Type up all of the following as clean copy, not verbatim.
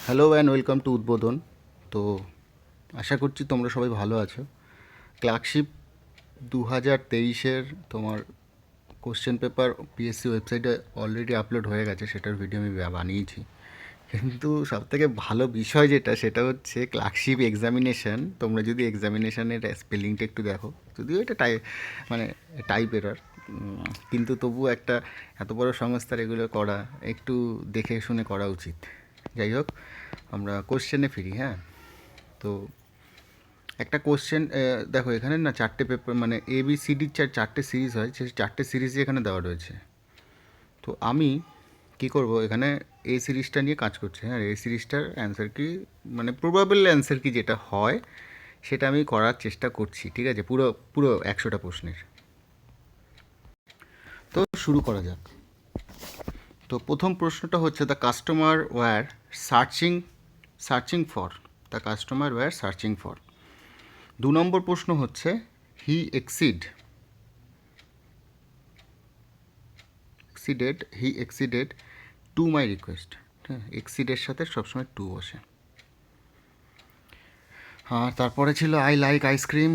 Hello and welcome to উদ্বোধন। তো আশা করছি তোমরা সবাই ভালো আছো। ক্লার্কশিপ 2023-এর তোমার কোশ্চেন পেপার পিএসসি ওয়েবসাইটে অলরেডি আপলোড হয়ে গেছে, সেটার ভিডিও আমি বানিয়েছি। কিন্তু সবথেকে ভালো বিষয় যেটা, সেটা হচ্ছে ক্লার্কশিপ এক্সামিনেশান। তোমরা যদি এক্সামিনেশানের স্পেলিংটা একটু দেখো, যদিও এটা মানে টাইপ এরর, কিন্তু তবু একটা এত বড় সংস্থার এগুলো করা একটু দেখে শুনে করা উচিত। যাই হোক, আমরা কোশ্চেনে ফিরি। হ্যাঁ, তো একটা কোশ্চেন দেখো, এখানে না চারটে পেপার, মানে ABCDর চারটে সিরিজ হয়, সেই চারটে সিরিজই এখানে দেওয়া রয়েছে। তো আমি কি করব, এখানে এই সিরিজটা নিয়ে কাজ করছি। হ্যাঁ, এই সিরিজটার অ্যান্সার কি, মানে প্রবাবল অ্যান্সার কি যেটা হয় সেটা আমি করার চেষ্টা করছি। ঠিক আছে, পুরো পুরো 100টা প্রশ্নের। তো শুরু করা যাক। তো প্রথম প্রশ্নটা হচ্ছে the customer were searching for. The customer were searching for. 2 নম্বর প্রশ্ন হচ্ছে he acceded to my request. হ্যাঁ, এক্সিডের সাথে সবসময় টু বসে। আর তারপরে ছিল I like ice cream,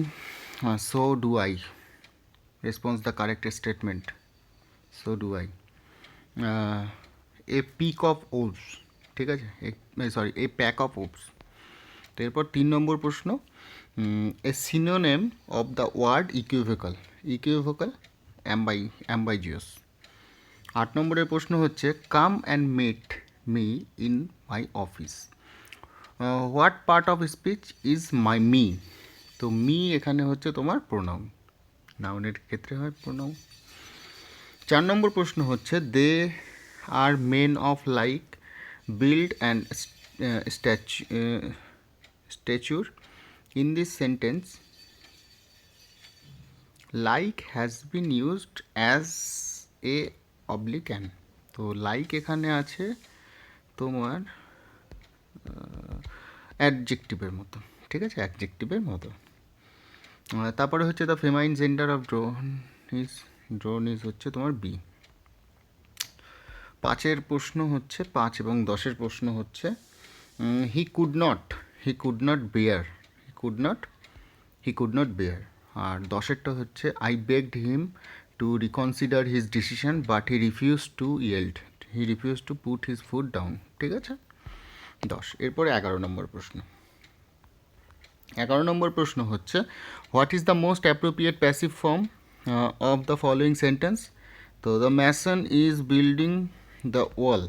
so do I. Response the correct statement, so do I. A pick of wolves, ঠিক আছে, sorry, a pack of wolves. তো এরপর 3 নম্বর প্রশ্ন, a synonym of the word equivocal ambiguous. 8 নম্বরের প্রশ্ন হচ্ছে come and meet me in my office. What part of speech is my me. তো মি এখানে হচ্ছে তোমার প্রোনাউন, নাউনের ক্ষেত্রে হয় প্রোনাউন। 4 নম্বর প্রশ্ন হচ্ছে they are men of like build and stature in this sentence like has been used as a oblique an. তো লাইক এখানে আছে তোমার অ্যাডজেক্টিভের মতো, ঠিক আছে, অ্যাডজেক্টিভের মতো। তারপরে হচ্ছে the ফেমাইন gender of drone is হচ্ছে তোমার বি। 5 এবং 10-এর প্রশ্ন হচ্ছে হি কুড নট বেয়ার। আর 10-এরটা হচ্ছে I begged him to reconsider his decision but he refuse to put his food down. ঠিক আছে, 10। এরপরে 11 নম্বর প্রশ্ন। 11 নম্বর প্রশ্ন হচ্ছে what is the most appropriate passive form of the following sentence. তো the mason is building the wall.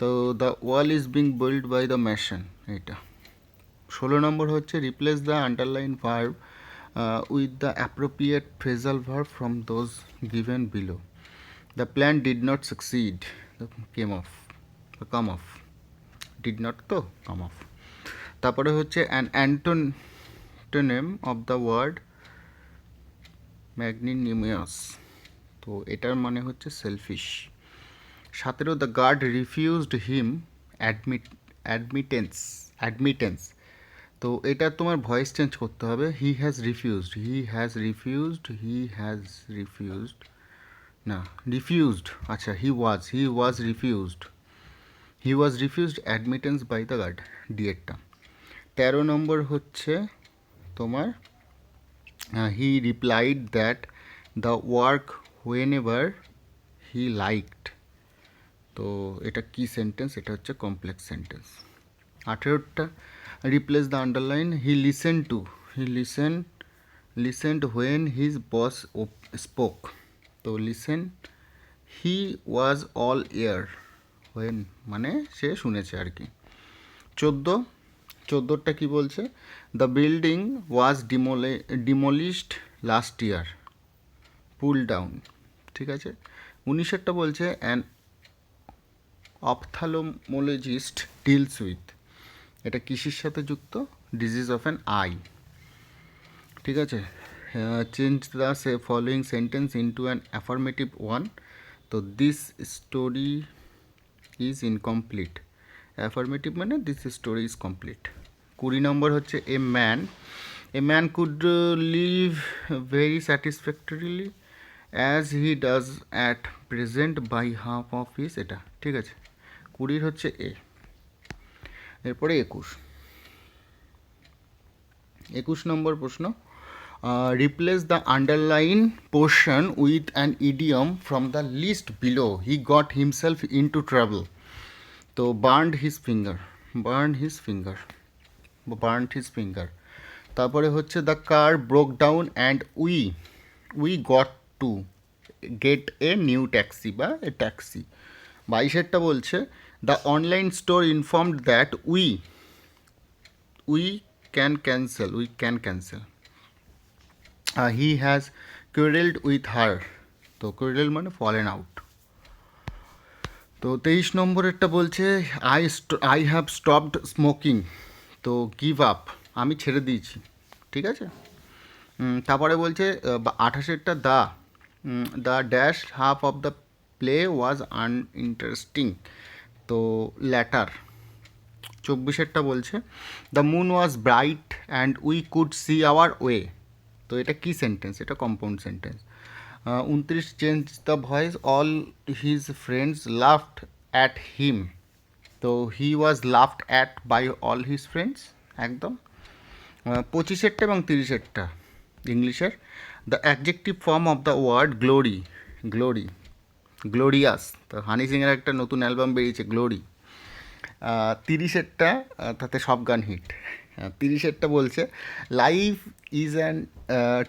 তো the wall is being build by the mason, এইটা। 16 নম্বর হচ্ছে replace the underline verb with the appropriate phrasal verb from those given below. The plan did not succeed, come off, did not তো come off. তারপরে হচ্ছে an antonym of the word magnanimous. তো এটার মানে হচ্ছে selfish. 17 the guard refused him admittance. তো এটা তোমার ভয়েস চেঞ্জ করতে হবে, হি হ্যাজ রিফিউজড, না রিফিউজড, আচ্ছা he was refused admittance by the guard, ডিএডটা। 13 নম্বর হচ্ছে তোমার he replied that the work whenever he liked. তো এটা কি সেন্টেন্স, এটা হচ্ছে কমপ্লেক্স সেন্টেন্স। 18টা replace the underline listened when his boss spoke. তো listen, he was all ear, when মানে সে শুনেছে আর কি। 14টা কি বলছে, the building was demolished last year, pull down, ঠিক আছে। 19টা বলছে অ্যান অপথ্যালমোলজিস্ট ডিলস উইথ, এটা কৃষির সাথে যুক্ত, ডিজিজ অফ অ্যান আই, ঠিক আছে। Change the following sentence into an affirmative one. তো this story is incomplete, affirmative মানে দিস স্টোরি ইজ কমপ্লিট। 20 নম্বর হচ্ছে a man could live very satisfactorily as he does at present by half of his, এটা ঠিক আছে। 20 হচ্ছে এ। এরপরে 21 নম্বর প্রশ্ন, replace the underline portion with an idiom from the list below, he got himself in to travel. তো burned his finger, burned his finger. তারপরে হচ্ছে the car broke down and we got to get a new taxi বা a taxi. 22-এরটা বলছে the online store informed that we can cancel, he has quarreled with her. তো quarrel মানে fallen out. তো 23 নম্বরেরটা বলছে আই হ্যাভ স্টপড স্মোকিং, তো give up, আমি ছেড়ে দিয়েছি। ঠিক আছে। তারপরে বলছে 28-এরটা the dash half of the play was uninteresting, তো ল্যাটার। 24-এরটা বলছে the moon was bright and we could see our way, তো এটা কি সেন্টেন্স? এটা compound sentence. 29 change the voice all his friends laughed at him, তো he was laughed at by all his friends, একদম। 25-এরটা এবং 30-এরটা ইংলিশের, the adjective form of the word glorious, তো হানি সিংয়ের একটা নতুন অ্যালবাম বেরিয়েছে গ্লোরি। 30-এরটা তাতে সব গান হিট। 30-এরটা বলছে life is an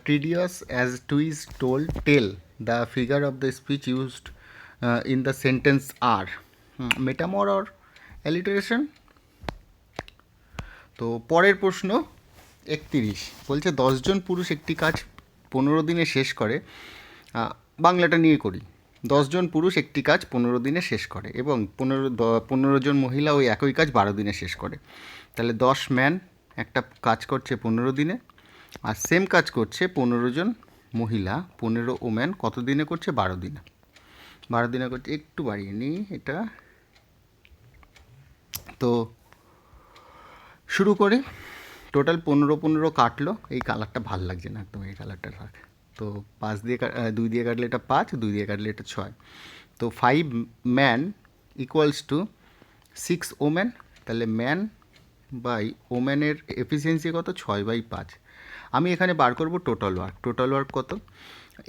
tedious as twice told tale, the figure of the speech used in the sentence are metaphor or alliteration. তো পরের প্রশ্ন 31 বলছে 10 জন পুরুষ একটি কাজ 15 দিনে শেষ করে, বাংলাটা নিয়ে করি। 10 জন পুরুষ একটি কাজ 15 দিনে শেষ করে এবং 15 জন মহিলা ওই একই কাজ 12 দিনে শেষ করে। তাহলে 10 ম্যান একটা কাজ করছে 15 দিনে, আর সেম কাজ করছে 15 জন মহিলা, 15 ওম্যান কত দিনে করছে? 12 দিনে। 12 দিনে করছে, একটু বাড়িয়ে নিই এটা। তো শুরু করে টোটাল 15 কাটলো, এই কালারটা ভাল লাগছে না একদম, এই কালারটা থাক। তো 2 দিয়ে কাটলে এটা 5, 2 দিয়ে কাটলে এটা 6, তো 5 ম্যান ইকুয়ালস টু 6 ওম্যান। তাহলে ম্যান বাই ওম্যানের এফিসিয়েন্সি কত? 6/5। আমি এখানে বার করব টোটাল ওয়ার্ক কত,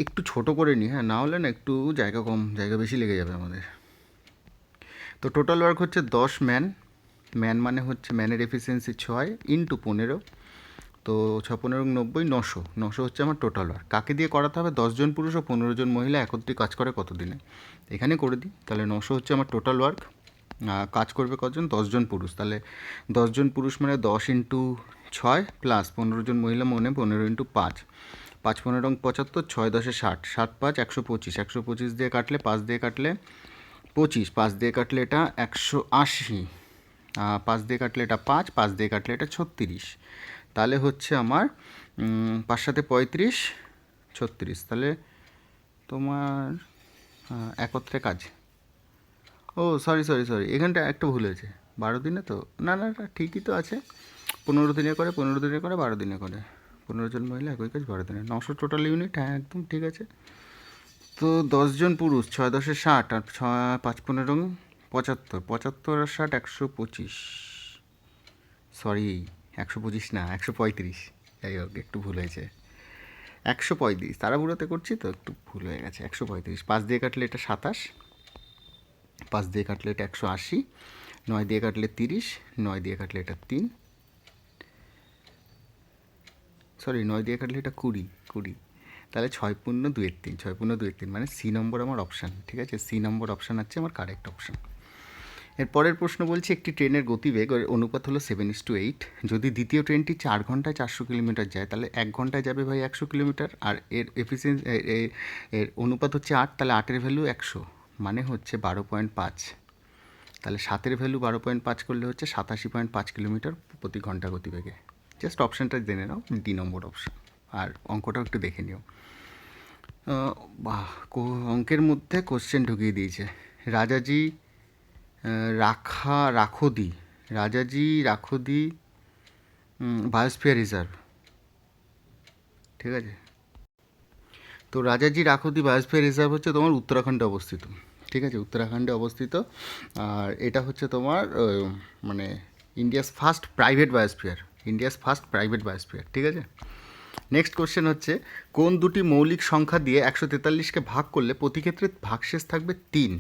একটু ছোট করে নিই, হ্যাঁ, না হলে না একটু জায়গা বেশি লেগে যাবে আমাদের। তো টোটাল ওয়ার্ক হচ্ছে 10 ম্যান মানে হচ্ছে ম্যানের এফিসিয়েন্সি 6 ইন্টু 15, তো 6 15 90, 900 হচ্ছে আমার টোটাল ওয়ার্ক। কাকে দিয়ে করাতে হবে? 10 জন পুরুষ ও 15 জন মহিলা একত্রে কাজ করে কত দিনে, এখানে করে দিই। তাহলে 900 হচ্ছে আমার টোটাল ওয়ার্ক। কাজ করবে কজন? 10 জন পুরুষ। তাহলে 10 জন পুরুষ মানে 10 ইন্টু 6 প্লাস 15 জন মহিলা মানে 15 ইন্টু 5, 5 15 75, 6 10 60, 7 5 125, 125 দিয়ে কাটলে 5 দিয়ে কাটলে 25, 5 দিয়ে কাটলে এটা 180, 5 দিয়ে কাটলে এটা 5, 5 দিয়ে কাটলে এটা 36। তাহলে হচ্ছে আমার 5 7 35, 36। তাহলে তোমার একত্রে কাজ, ও সরি, এখানটা একটা ভুল হয়েছে। 12 দিনে তো না, ঠিকই তো আছে। 15 দিনে করে 12 দিনে করে, 15 জন মহিলা একই কাজ 12 দিনে, 900 টোটাল ইউনিট, হ্যাঁ একদম ঠিক আছে। তো 10 জন পুরুষ, 6 10 60, আর 6 5 15 75, 75 আর 60 125, সরি 125 না 135, যাই হোক একটু ভুল হয়েছে, 135, তাড়াহুড়োতে করছি তো একটু ভুল হয়ে গেছে। 135, 5 দিয়ে কাটলে এটা 27, 5 দিয়ে কাটলে এটা 180, 9 দিয়ে কাটলে 30, 9 দিয়ে কাটলে এটা 3, সরি 9 দিয়ে কাটলে এটা 20, তাহলে 6 পূর্ণ 2 3, 6 পূর্ণ 2 3 মানে সি নম্বর আমার অপশান। ঠিক আছে, সি নম্বর অপশান হচ্ছে আমার কারেক্ট অপশান। এর পরের প্রশ্ন বলছে একটি ট্রেনের গতিবেগ অনুপাত হলো 7:8, যদি দ্বিতীয় ট্রেনটি 4 ঘন্টায় 400 কিলোমিটার যায় তাহলে 1 ঘন্টায় যাবে ভাই 100 কিলোমিটার, আর এর এফিসিয়েন্সি এর অনুপাত হচ্ছে 8, তাহলে 8-এর ভ্যালু 100 মানে হচ্ছে 12.5, তাহলে 7-এর ভ্যালু 12.5 করলে হচ্ছে 87.5 কিলোমিটার প্রতি ঘন্টা গতিবেগে। জাস্ট অপশানটা জেনে নাও, ডি নম্বর অপশান, আর অঙ্কটাও একটু দেখে নিও। বাহ, অঙ্কের মধ্যে কোশ্চেন ঢুকিয়ে দিয়েছে। রাজাজি রাখোদি বায়োস্ফিয়ার রিজার্ভ, ঠিক আছে। তো রাজাজি রাখোদি বায়োস্ফিয়ার রিজার্ভ হচ্ছে তোমার উত্তরাখণ্ডে অবস্থিত, ঠিক আছে, উত্তরাখণ্ডে অবস্থিত। আর এটা হচ্ছে তোমার মানে India's first private biosphere, India's first private biosphere, ঠিক আছে। নেক্সট কোশ্চেন হচ্ছে কোন দুটি মৌলিক সংখ্যা দিয়ে 143কে ভাগ করলে প্রতি ক্ষেত্রে ভাগশেষ থাকবে 3?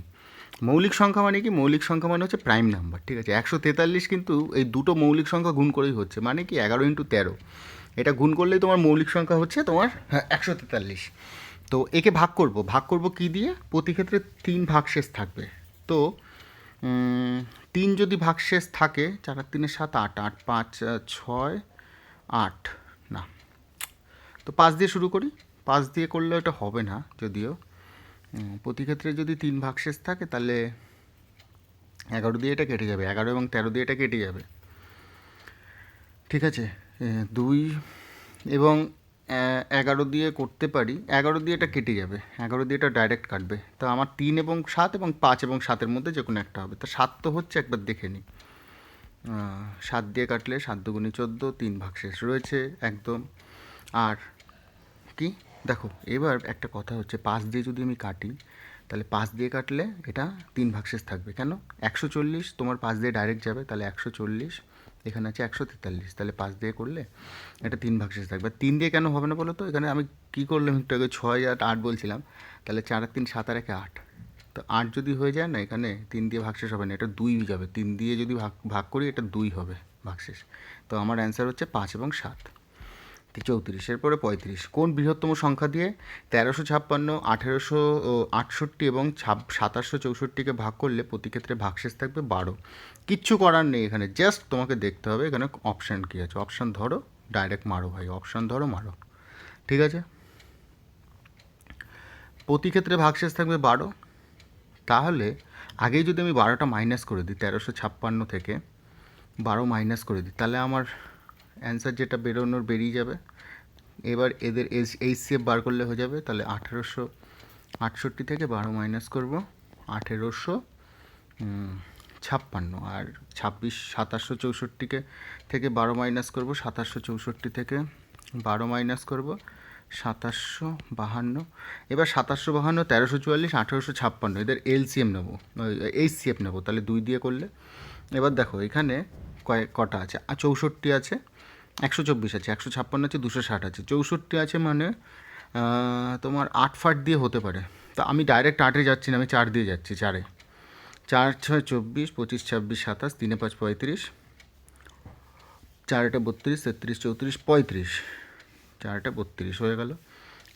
মৌলিক সংখ্যা মানে কি? মৌলিক সংখ্যা মানে হচ্ছে প্রাইম নাম্বার, ঠিক আছে। 143 কিন্তু এই দুটো মৌলিক সংখ্যা গুণ করেই হচ্ছে, মানে কি 11 × 13, এটা গুণ করলেই তোমার মৌলিক সংখ্যা হচ্ছে তোমার 143। তো একে ভাগ করব কি দিয়ে? প্রতি ক্ষেত্রে 3 ভাগশেষ থাকবে। তো 3 যদি ভাগশেষ থাকে, 4 আর 3 7, 8, 8 5 6 8, না, তো 5 দিয়ে শুরু করি। 5 দিয়ে করলে এটা হবে না যদিও। প্রতি ক্ষেত্রে যদি 3 ভাগশেষ থাকে তাহলে 11 দিয়ে এটা কেটে যাবে, 11 এবং 13 দিয়ে এটা কেটে যাবে, ঠিক আছে। 2 এবং 11 দিয়ে করতে পারি, 11 দিয়ে এটা কেটে যাবে, 11 দিয়ে এটা ডাইরেক্ট কাটবে। তো আমার 3 এবং 7 এবং 5 এবং 7-এর মধ্যে যে কোনো একটা হবে। তো 7 তো হচ্ছে, একবার দেখে নিই। 7 দিয়ে কাটলে 7 দুগুণে 14, 3 ভাগশেষ রয়েছে একদম। আর কি দেখো, এবার একটা কথা হচ্ছে 5 দিয়ে যদি আমি কাটি তাহলে 5 দিয়ে কাটলে এটা 3 ভাগশেষ থাকবে। কেন? 140 তোমার 5 দিয়ে ডাইরেক্ট যাবে, তাহলে 140, এখানে আছে 143, তাহলে 5 দিয়ে করলে এটা 3 ভাগশেষ থাকবে। 3 দিয়ে কেন হবে না বলো তো? এখানে আমি কী করলাম একটু আগে, 6 আর 8 বলছিলাম, তাহলে 4 আর 3 7 আর 1 8, তো 8 যদি হয়ে যায় না, এখানে 3 দিয়ে ভাগশেষ হবে না, এটা 2 যাবে। 3 দিয়ে যদি ভাগ করি এটা 2 হবে ভাগশেষ। তো আমার অ্যান্সার হচ্ছে 5 এবং 7। 34, এরপরে 35, কোন বৃহত্তম সংখ্যা দিয়ে 1356, 1868 এবং 2764কে ভাগ করলে প্রতি ক্ষেত্রে ভাগশেষ থাকবে 12? কিচ্ছু করার নেই এখানে, জাস্ট তোমাকে দেখতে হবে এখানে অপশান কী আছে। অপশান ধরো, ডাইরেক্ট মারো ভাই, অপশান ধরো, মারো, ঠিক আছে। প্রতি ক্ষেত্রে ভাগশেষ থাকবে 12, তাহলে আগেই যদি আমি 12টা মাইনাস করে দিই, 1356 থেকে 12 মাইনাস করে দিই, তাহলে আমার অ্যান্সার যেটা বেরিয়ে যাবে। এবার এদের এইচসিএফ বার করলে হয়ে যাবে। তাহলে 1868 থেকে 12 মাইনাস করবো, 1856, আর 2764 থেকে 12 মাইনাস করবো, 2764 থেকে 12 মাইনাস করবো, 2752। এবার 2752, 1344, 1856, এদের এলসিএম নেবো, এইচসিএফ নেবো, তাহলে 2 দিয়ে করলে। এবার দেখো এখানে কটা আছে? 64 আছে, 124 আছে, 156 আছে, 260 আছে, 64 আছে, মানে তোমার 8 ফাট দিয়ে হতে পারে। তো আমি ডাইরেক্ট 8-এ যাচ্ছি না, আমি 4 দিয়ে যাচ্ছি। 4-এ 4 6 24, 25 26 27, 3 5 35, 4 32, 33 34 35, 4 32 হয়ে গেল।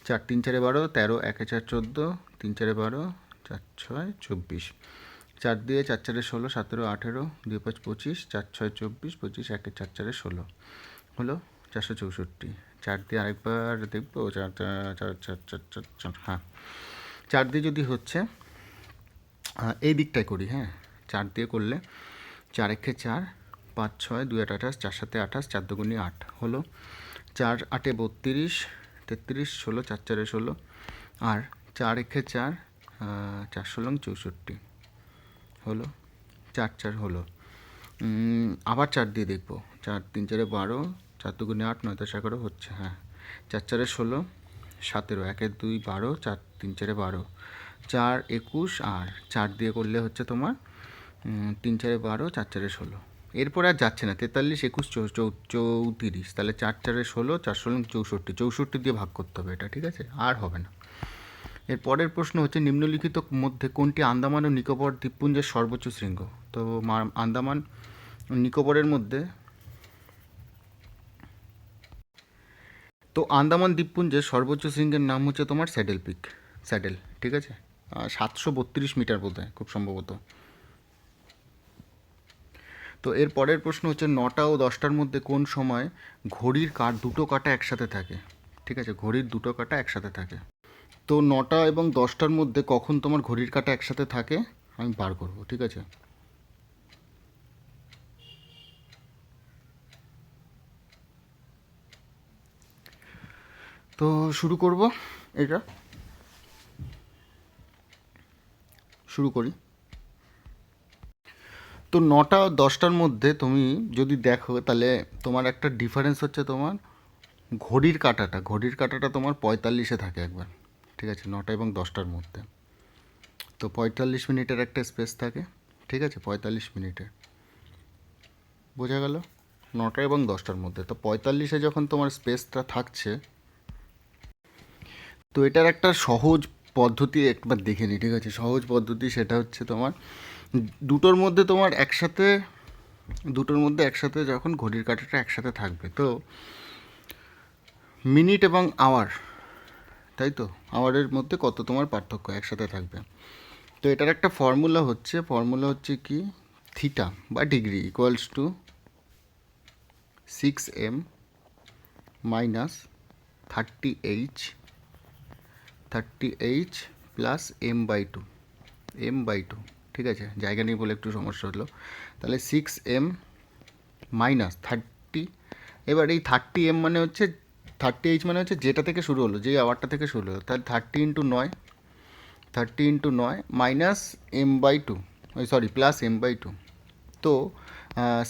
4 3 4 12, 13 1 4 14, 3 4 12, 4 6 24, 4 দিয়ে 4 4 16, 17 18, 2 5 25, 4 6 24, 25 1 4 4 16 হলো 464। 4 দিয়ে আরেকবার দেখবো, 4 4 4 4 4 4, হ্যাঁ 4 দিয়ে যদি হচ্ছে এই দিকটাই করি, হ্যাঁ 4 দিয়ে করলে 4 1 4, 5 6, 2 8 28, 4 7 28, 4 2 8 হলো। 4 8 32, 33 16, 4 4 16, আর 4 1 4, 4 16 64 হলো, 4 4 হলো। আবার 4 দিয়ে দেখবো, 4 3 4 12, 4 2 8, 9 10 11 হচ্ছে, হ্যাঁ 4 4 16, 17, 1 2 12, 4 3 4 12, 4 21, আর 4 দিয়ে করলে হচ্ছে তোমার 3 4 12, 4 4 16। এরপরে আর যাচ্ছে না, 43 21 34, তাহলে 4 4 16, 4 16 64, 64 দিয়ে ভাগ করতে হবে এটা, ঠিক আছে, আর হবে না। এর পরের প্রশ্ন হচ্ছে নিম্নলিখিত মধ্যে কোনটি আন্দামান ও নিকোবর দ্বীপপুঞ্জের সর্বোচ্চ শৃঙ্গ? তো আন্দামান নিকোবরের মধ্যে, তো আন্দামান দ্বীপপুঞ্জের সর্বোচ্চ শৃঙ্গের নাম হচ্ছে তোমার স্যাডেল পিক, স্যাডেল, ঠিক আছে। 732 মিটার বোধ হয়, খুব সম্ভবত। তো এর পরের প্রশ্ন হচ্ছে 9টা ও 10টার মধ্যে কোন সময় ঘড়ির দুটো কাঁটা একসাথে থাকে? ঠিক আছে, ঘড়ির দুটো কাঁটা একসাথে থাকে। তো 9টা এবং 10টার মধ্যে কখন তোমার ঘড়ির কাঁটা একসাথে থাকে আমি বার করব, ঠিক আছে। তো শুরু করব, এটা শুরু করি। তো 9টা 10টার মধ্যে তুমি যদি দেখো তাহলে তোমার একটা ডিফারেন্স হচ্ছে, তোমার ঘড়ির কাঁটাটা তোমার 45-এ থাকে একবার, ঠিক আছে, 9টা এবং 10টার মধ্যে। তো 45 মিনিটের একটা স্পেস থাকে, ঠিক আছে, 45 মিনিটের। বোঝা গেল? 9টা এবং 10টার মধ্যে। তো 45-এ যখন তোমার স্পেসটা থাকছে, তো এটার একটা সহজ পদ্ধতি একবার দেখে নিই, ঠিক আছে? সহজ পদ্ধতি সেটা হচ্ছে তোমার দুটোর মধ্যে তোমার একসাথে, দুটোর মধ্যে একসাথে যখন ঘড়ির কাঁটাটা একসাথে থাকবে, তো মিনিট এবং আওয়ার, তাই তো, আওয়ারের মধ্যে কত তোমার পার্থক্য একসাথে থাকবে। তো এটার একটা ফর্মুলা হচ্ছে কি, থিটা বা degree equals to 6m minus 30h plus m/2, ঠিক আছে? জায়গা নেই বলে একটু সমস্যা হলো। তাহলে 6m মাইনাস 30, এবার এই 30m মানে হচ্ছে, 30h মানে হচ্ছে যেটা থেকে শুরু হলো, যেই আওয়ারটা থেকে শুরু হলো, তাহলে 30 × 9 minus m/2, sorry plus m/2। তো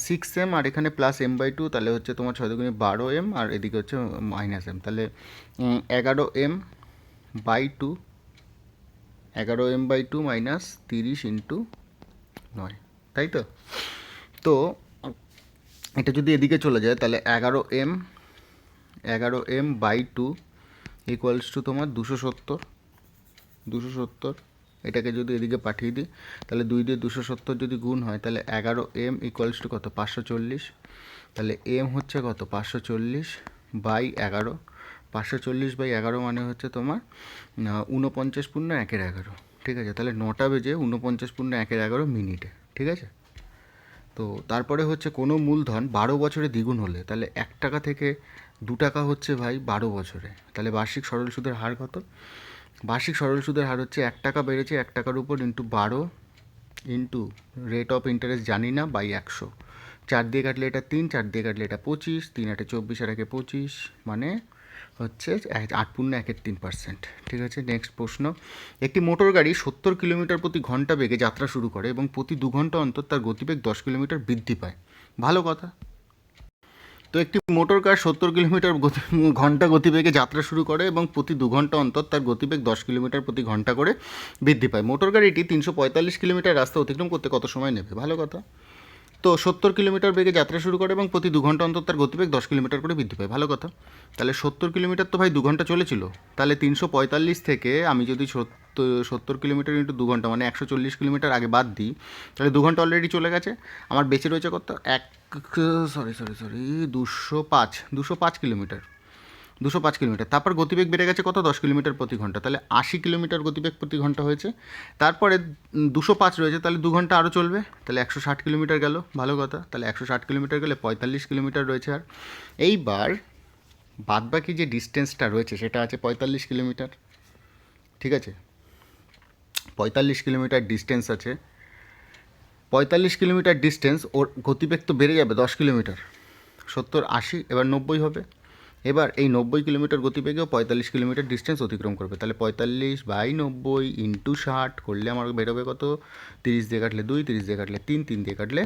6m আর এখানে প্লাস m/2, তাহলে হচ্ছে তোমার 6×12m আর এদিকে হচ্ছে মাইনাস m, তাহলে 11m/2, 11m/2 মাইনাস 30 × 9, তাই তো? তো এটা যদি এদিকে চলে যায় তাহলে 11m/2 ইকুয়ালস টু তোমার 270। এটাকে যদি এদিকে পাঠিয়ে দিই তাহলে 2 দিয়ে 270 যদি গুণ হয় তাহলে 11m ইকুয়ালস টু কত, 540। তাহলে m হচ্ছে কত, 540/11, 540/11 মানে হচ্ছে তোমার 49 × 1 = 11, ঠিক আছে? তাহলে 9টা বেজে 49 × 1 = 11 মিনিটে, ঠিক আছে? তো তারপরে হচ্ছে কোনো মূলধন 12 বছরে দ্বিগুণ হলে, তাহলে 1 টাকা থেকে 2 টাকা হচ্ছে ভাই 12 বছরে, তাহলে বার্ষিক সরল সুদের হার কত? বার্ষিক সরল সুদের হার হচ্ছে 1 টাকা বেড়েছে 1 টাকার উপর into 12 into rate of interest জানি না বাই 100। 4 দিয়ে কাটলে এটা 3, 4 দিয়ে কাটলে এটা 25, 3 8 24 আর 1 25, মানে হচ্ছে 8.13%, ঠিক আছে? নেক্সট প্রশ্ন, একটি মোটর গাড়ি 70 কিলোমিটার প্রতি ঘন্টা বেগে যাত্রা শুরু করে এবং প্রতি 2 ঘন্টা অন্তর তার গতিবেগ 10 কিলোমিটার বৃদ্ধি পায়। ভালো কথা। তো একটি মোটর কার 70 কিলোমিটার ঘন্টা গতিবেগে যাত্রা শুরু করে এবং প্রতি 2 ঘন্টা অন্তর তার গতিবেগ 10 কিলোমিটার প্রতি ঘন্টা করে বৃদ্ধি পায়। মোটর গাড়িটি 345 কিলোমিটার রাস্তা অতিক্রম করতে কত সময় নেবে? ভালো কথা। তো 70 কিলোমিটার বেগে যাত্রা শুরু করে এবং প্রতি 2 ঘন্টা অন্তর তার গতিবেগ 10 কিলোমিটার করে বৃদ্ধি পায়। ভালো কথা। তাহলে 70 কিলোমিটার তো ভাই 2 ঘন্টা চলেছিল, তাহলে 345 থেকে আমি যদি 70 কিলোমিটার ইন্টু 2 ঘন্টা মানে 140 কিলোমিটার আগে বাদ দিই, তাহলে 2 ঘন্টা অলরেডি চলে গেছে। আমার বেঁচে রয়েছে কত, 205 কিলোমিটার, 205 কিলোমিটার। তারপর গতিবেগ বেড়ে গেছে কত, 10 কিলোমিটার প্রতি ঘন্টা, তাহলে 80 কিলোমিটার গতিবেগ প্রতি ঘন্টা হয়েছে। তারপরে 205 রয়েছে, তাহলে 2 ঘন্টা আরও চলবে, তাহলে 160 কিলোমিটার গেল। ভালো কথা। তাহলে 160 কিলোমিটার গেলে 45 কিলোমিটার রয়েছে। আর এইবার বাদবাকি যে ডিস্টেন্সটা রয়েছে সেটা আছে 45 কিলোমিটার, ঠিক আছে? 45 কিলোমিটার ডিস্টেন্স আছে। 45 কিলোমিটার ডিস্টেন্স, ওর গতিবেগ তো বেড়ে যাবে 10 কিলোমিটার, 70 80 এবার 90 হবে। এবার এই 90 কিলোমিটার গতিবেগেও 45 কিলোমিটার ডিস্টেন্স অতিক্রম করবে, তাহলে 45/90 ইন্টু 60 করলে আমার বেরোবে কত, 30 দিয়ে কাটলে 2, 30 দিয়ে কাটলে 3, 3 দিয়ে কাটলে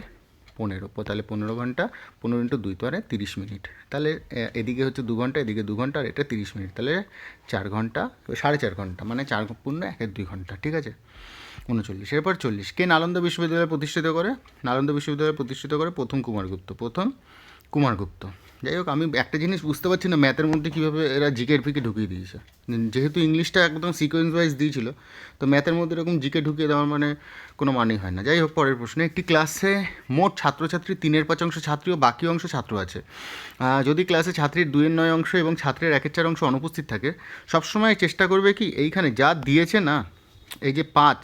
15, তাহলে 15 ঘন্টা, 15 × 2 তো আরে 30 মিনিট। তাহলে এদিকে হচ্ছে 2 ঘন্টা, এদিকে 2 ঘন্টা আর এটা 30 মিনিট, তাহলে 4 ঘন্টা, 4.5 ঘন্টা, মানে 4 × 1 = 2 ঘন্টা, ঠিক আছে? 39। এরপর 40, কে নালন্দা বিশ্ববিদ্যালয় প্রতিষ্ঠিত করে? নালন্দা বিশ্ববিদ্যালয় প্রতিষ্ঠিত করে প্রথম কুমারগুপ্ত। যাই হোক, আমি একটা জিনিস বুঝতে পারছি না, ম্যাথের মধ্যে কীভাবে এরা জিকের ফিকে ঢুকিয়ে দিয়েছে। যেহেতু ইংলিশটা একদম সিকোয়েন্স ওয়াইজ দিয়েছিল, তো ম্যাথের মধ্যে এরকম জিকে ঢুকিয়ে দেওয়ার মানে কোনো মানেই হয় না। যাই হোক, পরের প্রশ্ন, একটি ক্লাসে মোট ছাত্রছাত্রী 3/5 ছাত্রী ও বাকি অংশ ছাত্র আছে। যদি ক্লাসে ছাত্রীর 2/9 অংশ এবং ছাত্রের 1/4 অংশ অনুপস্থিত থাকে, সবসময় চেষ্টা করবে কি, এইখানে যা দিয়েছে না, এই যে 5,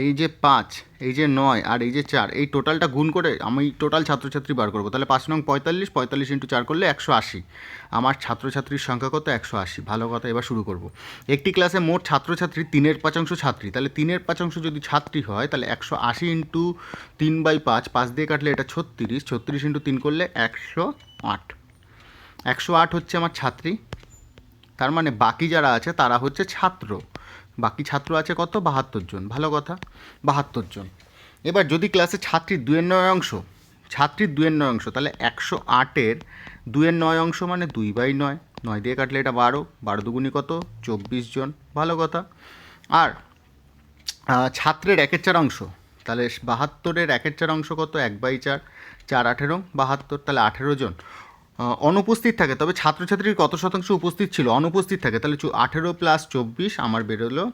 এই যে 5, এই যে 9 আর এই যে 4, এই টোটালটা গুণ করে আমি টোটাল ছাত্রছাত্রী বার করবো। তাহলে 5 নং 45, 45 × 4 করলে 180। আমার ছাত্রছাত্রীর সংখ্যা কত, 180। ভালো কথা। এবার শুরু করব। একটি ক্লাসে মোট ছাত্রছাত্রী 3/5 ছাত্রী, তাহলে 3/5 যদি ছাত্রী হয় তাহলে 180 × 3/5, 5 দিয়ে কাটলে এটা 36, 36 × 3 করলে 108। 108 হচ্ছে আমার ছাত্রী, তার মানে বাকি যারা আছে তারা হচ্ছে ছাত্র। বাকি ছাত্র আছে কত, 72 জন। ভালো কথা, 72 জন। এবার যদি ক্লাসে ছাত্রীর 2/9 অংশ, তাহলে 108-এর 2/9 অংশ মানে 2/9, 9 দিয়ে কাটলে এটা 12, 12 দুগুণি কত, 24 জন। ভালো কথা। আর ছাত্রের 1/4 অংশ, তাহলে 72-এর 1/4 অংশ কত? 1/4, 4 18, 72, তাহলে 18 জন অনুপস্থিত থাকে। তবে ছাত্রছাত্রীর কত শতাংশ উপস্থিত ছিল? অনুপস্থিত থাকে। তাহলে 18 + 24 আমার বেরোলো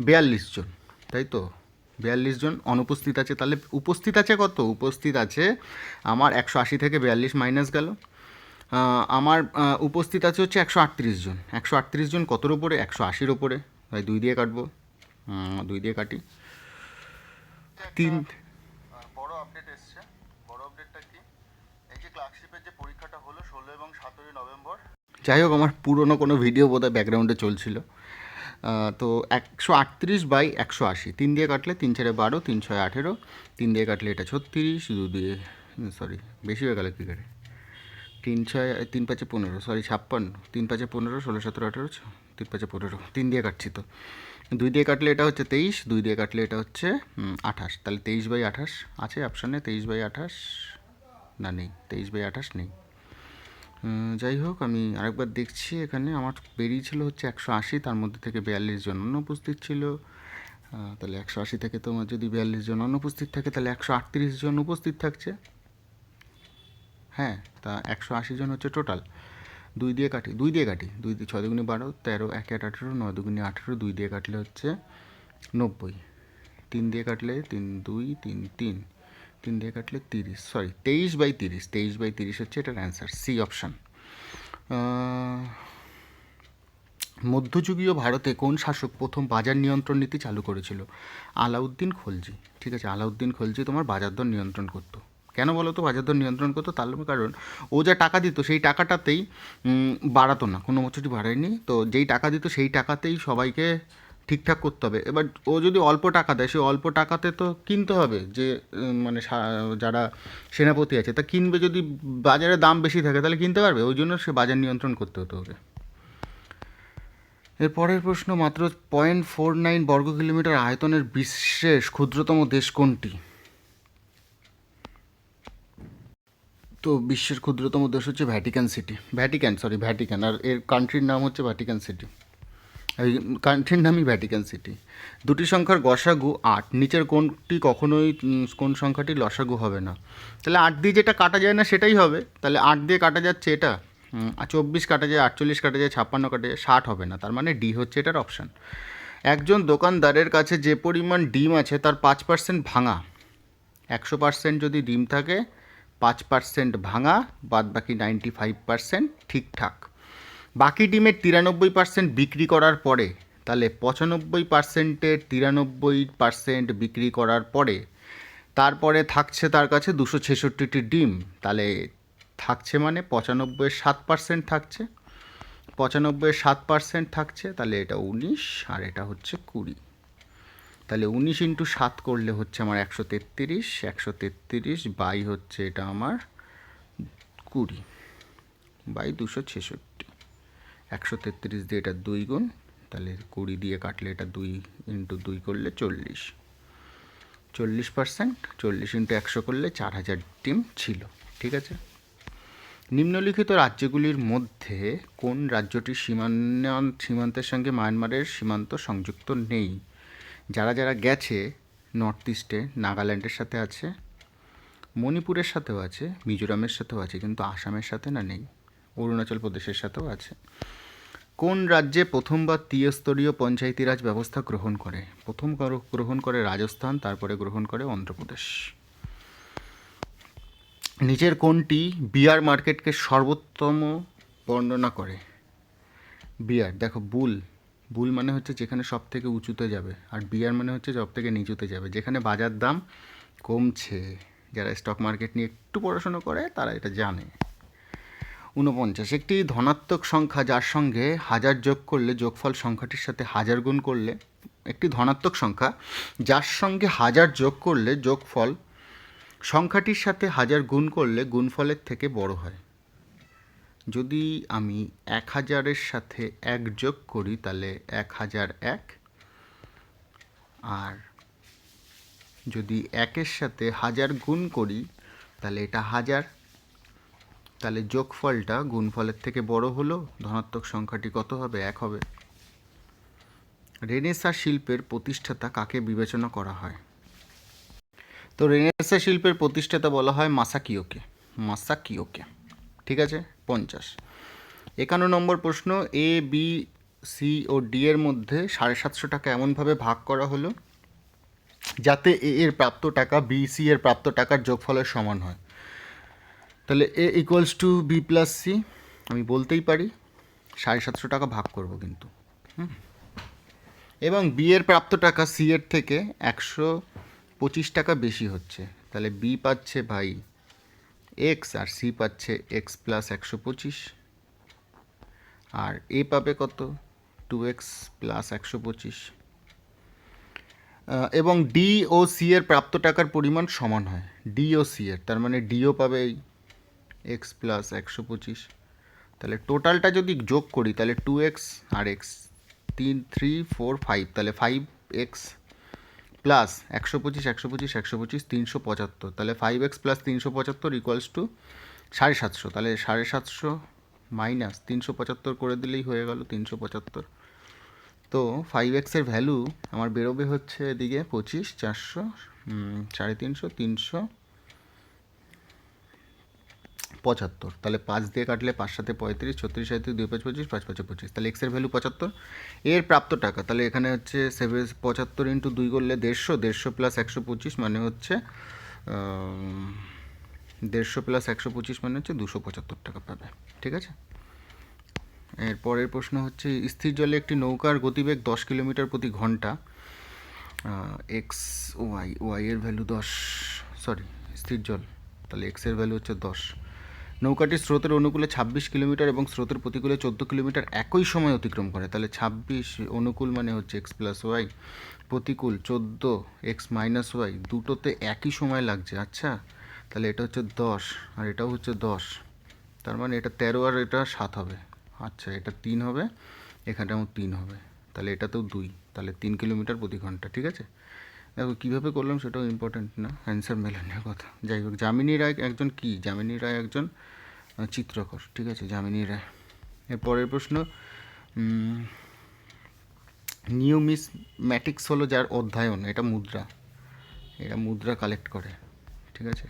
42 জন, তাই তো? 42 জন অনুপস্থিত আছে। তাহলে উপস্থিত আছে কত? উপস্থিত আছে আমার 180 থেকে 42 মাইনাস গেল। আমার উপস্থিত আছে হচ্ছে 138 জন। 138 জন কতর ওপরে? 180-র ওপরে। তাই 2 দিয়ে কাটবো, 2 দিয়ে কাটি। 3 বড় আপডেট এসছে। বড় আপডেটটা কি? এই যে ক্লার্কশিপের যে পরীক্ষাটা হলো 16 এবং 17 নভেম্বর, যাই হোক আমার পুরনো কোনো ভিডিও বোধহয় ব্যাকগ্রাউন্ডে চলছিল। তো 138/180, 3 দিয়ে কাটলে 3 4 12, 3 6 18, 3 দিয়ে কাটলে এটা 36, 2 দিয়ে সরি বেশি হয়ে গেল ক্রিকেটে, 3 6 3 5 15, সরি 56, 3 5 15, 16 17 18, 3 5 15, 3 দিয়ে কাটছি তো। 2 দিয়ে কাটলে এটা হচ্ছে 23, 2 দিয়ে কাটলে এটা হচ্ছে 28, তাহলে 23/28 আছে অপশানে। 23/28 না, নেই, 23/28 নেই। যাই হোক আমি আরেকবার দেখছি। এখানে আমার বেরিয়েছিল হচ্ছে 180, তার মধ্যে থেকে 42 জন অনুপস্থিত ছিল। তাহলে 180 থেকে তোমার যদি 42 জন অনুপস্থিত থাকে তাহলে 138 জন উপস্থিত থাকছে। হ্যাঁ, তা 180 জন হচ্ছে টোটাল। 2 দিয়ে কাটি, 2 দিয়ে কাটি, 2 দিয়ে 6 দুগুণে 12, 13 1 8 18, 9 দুগুণে 18, 2 দিয়ে কাটলে হচ্ছে 90, 3 দিয়ে কাটলে 3 2 3 3, 3 দিয়ে কাটলে 30, সরি 23/30, 23/30 হচ্ছে এটার অ্যান্সার, সি অপশান। মধ্যযুগীয় ভারতে কোন শাসক প্রথম বাজার নিয়ন্ত্রণ নীতি চালু করেছিল? আলাউদ্দিন খলজি। ঠিক আছে, আলাউদ্দিন খলজি তোমার বাজার দর নিয়ন্ত্রণ করতো। কেন বলো তো বাজার দর নিয়ন্ত্রণ করতো? তার কারণ ও যা টাকা দিত সেই টাকাটাতেই বাড়াতো না, কোনো বছরই বাড়ায়নি। তো যেই টাকা দিত সেই টাকাতেই সবাইকে ঠিকঠাক করতে হবে। এবার ও যদি অল্প টাকা দেয় সেই অল্প টাকাতে তো কিনতে হবে, যে মানে যারা সেনাপতি আছে তা কিনবে। যদি বাজারে দাম বেশি থাকে তাহলে কিনতে পারবে, ওই জন্য সে বাজার নিয়ন্ত্রণ করতে হতো ওকে। এর পরের প্রশ্ন, মাত্র 0.49 বর্গ কিলোমিটার আয়তনের বিশ্বের ক্ষুদ্রতম দেশ কোনটি? তো বিশ্বের ক্ষুদ্রতম দেশ হচ্ছে ভ্যাটিকান সিটি, ভ্যাটিকান, আর এর কান্ট্রির নাম হচ্ছে ভ্যাটিকান সিটি। এই কান্ট্রির নামই ভ্যাটিকান সিটি। দুটি সংখ্যার গসাগু 8, নিচের কোনটি কখনোই কোন সংখ্যাটি লসাগু হবে না? তাহলে 8 দিয়ে যেটা কাটা যায় না সেটাই হবে। তাহলে 8 দিয়ে কাটা যাচ্ছে এটা, 24 কাটা যায়, 48 কাটা যায়, 56 কাটা যায়, 60 হবে না। তার মানে ডি হচ্ছে এটার অপশান। একজন দোকানদারের কাছে যে পরিমাণ ডিম আছে তার 5% ভাঙা। 100% যদি ডিম থাকে 5% ভাঙা, বাদ বাকি 95% ঠিকঠাক। বাকি ডিমের 93% বিক্রি করার পরে, তাহলে 95%-এর 93% বিক্রি করার পরে তারপরে থাকছে তার কাছে 266টি ডিম। তাহলে থাকছে মানে 95-7% থাকছে, 95-7% থাকছে, তাহলে এটা 19 আর এটা হচ্ছে 20। তাহলে 19 × 7 করলে হচ্ছে আমার 133, 133 বাই হচ্ছে এটা আমার 20/266। 133 দিয়ে এটা 2 গুণ, তাহলে 20 দিয়ে কাটলে এটা 2 × 2 করলে 40, 40%, 40 × 100 করলে 4000 ডিম ছিল। ঠিক আছে। নিম্নলিখিত রাজ্যগুলির মধ্যে কোন রাজ্যটি সীমান্তের সঙ্গে মায়ানমারের সীমান্ত সংযুক্ত নেই? যারা যারা গেছে নর্থ ইস্টে, নাগাল্যান্ডের সাথে আছে, মণিপুরের সাথেও আছে, মিজোরামের সাথেও আছে, কিন্তু আসামের সাথে না, নেই। অরুণাচল প্রদেশের সাথেও আছে। কোন রাজ্যে প্রথমবার ত্রিস্তরীয় পঞ্চায়েতি রাজ ব্যবস্থা গ্রহণ করে? প্রথম গ্রহণ করে রাজস্থান, তারপরে গ্রহণ করে অন্ধ্রপ্রদেশ। নিচের কোনটি বিয়ার মার্কেটকে সর্বোত্তম বর্ণনা করে? বিয়ার, দেখো বুল মানে হচ্ছে যেখানে সব থেকে উঁচুতে যাবে, আর বিয়ার মানে হচ্ছে সব থেকে নিচুতে যাবে, যেখানে বাজার দাম কমছে। যারা স্টক মার্কেট নিয়ে একটু পড়াশোনা করে তারা এটা জানে। 49, একটি ধনাত্মক সংখ্যা যার সঙ্গে 1000 যোগ করলে যোগফল সংখ্যাটির সাথে 1000 গুণ করলে, একটি ধনাত্মক সংখ্যা যার সঙ্গে 1000 যোগ করলে যোগফল সংখ্যাটির সাথে 1000 গুণ করলে গুণফলের থেকে বড় হয়। যদি আমি 1000-এর সাথে 1 যোগ করি তাহলে 1001, আর যদি 1-এর সাথে 1000 গুণ করি তাহলে এটা 1000। তাহলে যোগফলটা গুণফলের থেকে বড় হলো, ধনাত্মক সংখ্যাটি কত হবে? 1 হবে। রেনেসাঁ শিল্পের প্রতিষ্ঠাতা কাকে বিবেচনা করা হয়? তো রেনেসাঁ শিল্পের প্রতিষ্ঠাতা বলা হয় মাসাকিওকে। মাসাকিওকে, ঠিক আছে। 50। 51 নম্বর প্রশ্ন, A B C O D এর মধ্যে 750 টাকা এমনভাবে ভাগ করা হলো যাতে এ এর প্রাপ্ত টাকা বি সি এর প্রাপ্ত টাকার যোগফলের সমান হয়। তাহলে A equals to B plus C, আমি বলতেই পারি 750 টাকা ভাগ করব কিন্তু। এবং বি এর প্রাপ্ত টাকা সি এর থেকে 125 টাকা বেশি হচ্ছে, তাহলে বি পাচ্ছে ভাই এক্স আর সি পাচ্ছে এক্স প্লাস 125, আর এ পাবে কত 2x প্লাস 125। এবং ডি ও সি এর প্রাপ্ত টাকার পরিমাণ সমান হয়, ডি ও সি এর, তার মানে ডিও পাবে এই এক্স প্লাস 125। তাহলে টোটালটা যদি যোগ করি তাহলে 2x আর এক্স 3 4 5, তাহলে 5x প্লাস 125 125 125 375, তাহলে 5x প্লাস 375 ইকুয়ালস টু 750। তাহলে 750 মাইনাস 375 করে দিলেই হয়ে গেল 375। তো 5x-এর ভ্যালু আমার বেরোবে হচ্ছে এদিকে 25, 400, 350, 375। তাহলে 5 দিয়ে কাটলে 5 সাথে 35, 36 সাথে 2 5 25, 5 5 25, তাহলে এক্সের ভ্যালু 75। এর প্রাপ্ত টাকা তাহলে এখানে হচ্ছে 75 ইন্টু 2 করলে 150, 150 প্লাস 125 মানে হচ্ছে 150 প্লাস 125 মানে হচ্ছে 275 টাকা পাবে, ঠিক আছে। এর পরের প্রশ্ন হচ্ছে, স্থির জলে একটি নৌকার গতিবেগ 10 কিলোমিটার প্রতি ঘন্টা, এক্স ওয়াই এর ভ্যালু 10, সরি স্থির জল, তাহলে এক্সের ভ্যালু হচ্ছে 10। নৌকাটি স্রোতের অনুকূলে 26 কিলোমিটার এবং স্রোতের প্রতিকূলে 14 কিলোমিটার একই সময় অতিক্রম করে, তাহলে 26 অনুকূল মানে হচ্ছে এক্স প্লাস ওয়াই, প্রতিকূল 14 এক্স মাইনাস ওয়াই, দুটোতে একই সময় লাগছে। আচ্ছা, তাহলে এটা হচ্ছে 10 আর এটাও হচ্ছে 10, তার মানে এটা 13 আর এটা 7 হবে। আচ্ছা, এটা 3 হবে, এখানটাও 3 হবে, তাহলে এটাতেও 2, তাহলে 3 কিলোমিটার প্রতি ঘন্টা, ঠিক আছে। দেখো কীভাবে করলাম সেটাও ইম্পর্টেন্ট না, অ্যান্সার মেলানোর কথা। যাই হোক, যামিনী রায় একজন কি, যামিনী রায় একজন চিত্রকর, ঠিক আছে, যামিনী রায়। এর পরের প্রশ্ন, নিউমিসম্যাটিক্স হলো যার অধ্যয়ন, এটা মুদ্রা কালেক্ট করে, ঠিক আছে।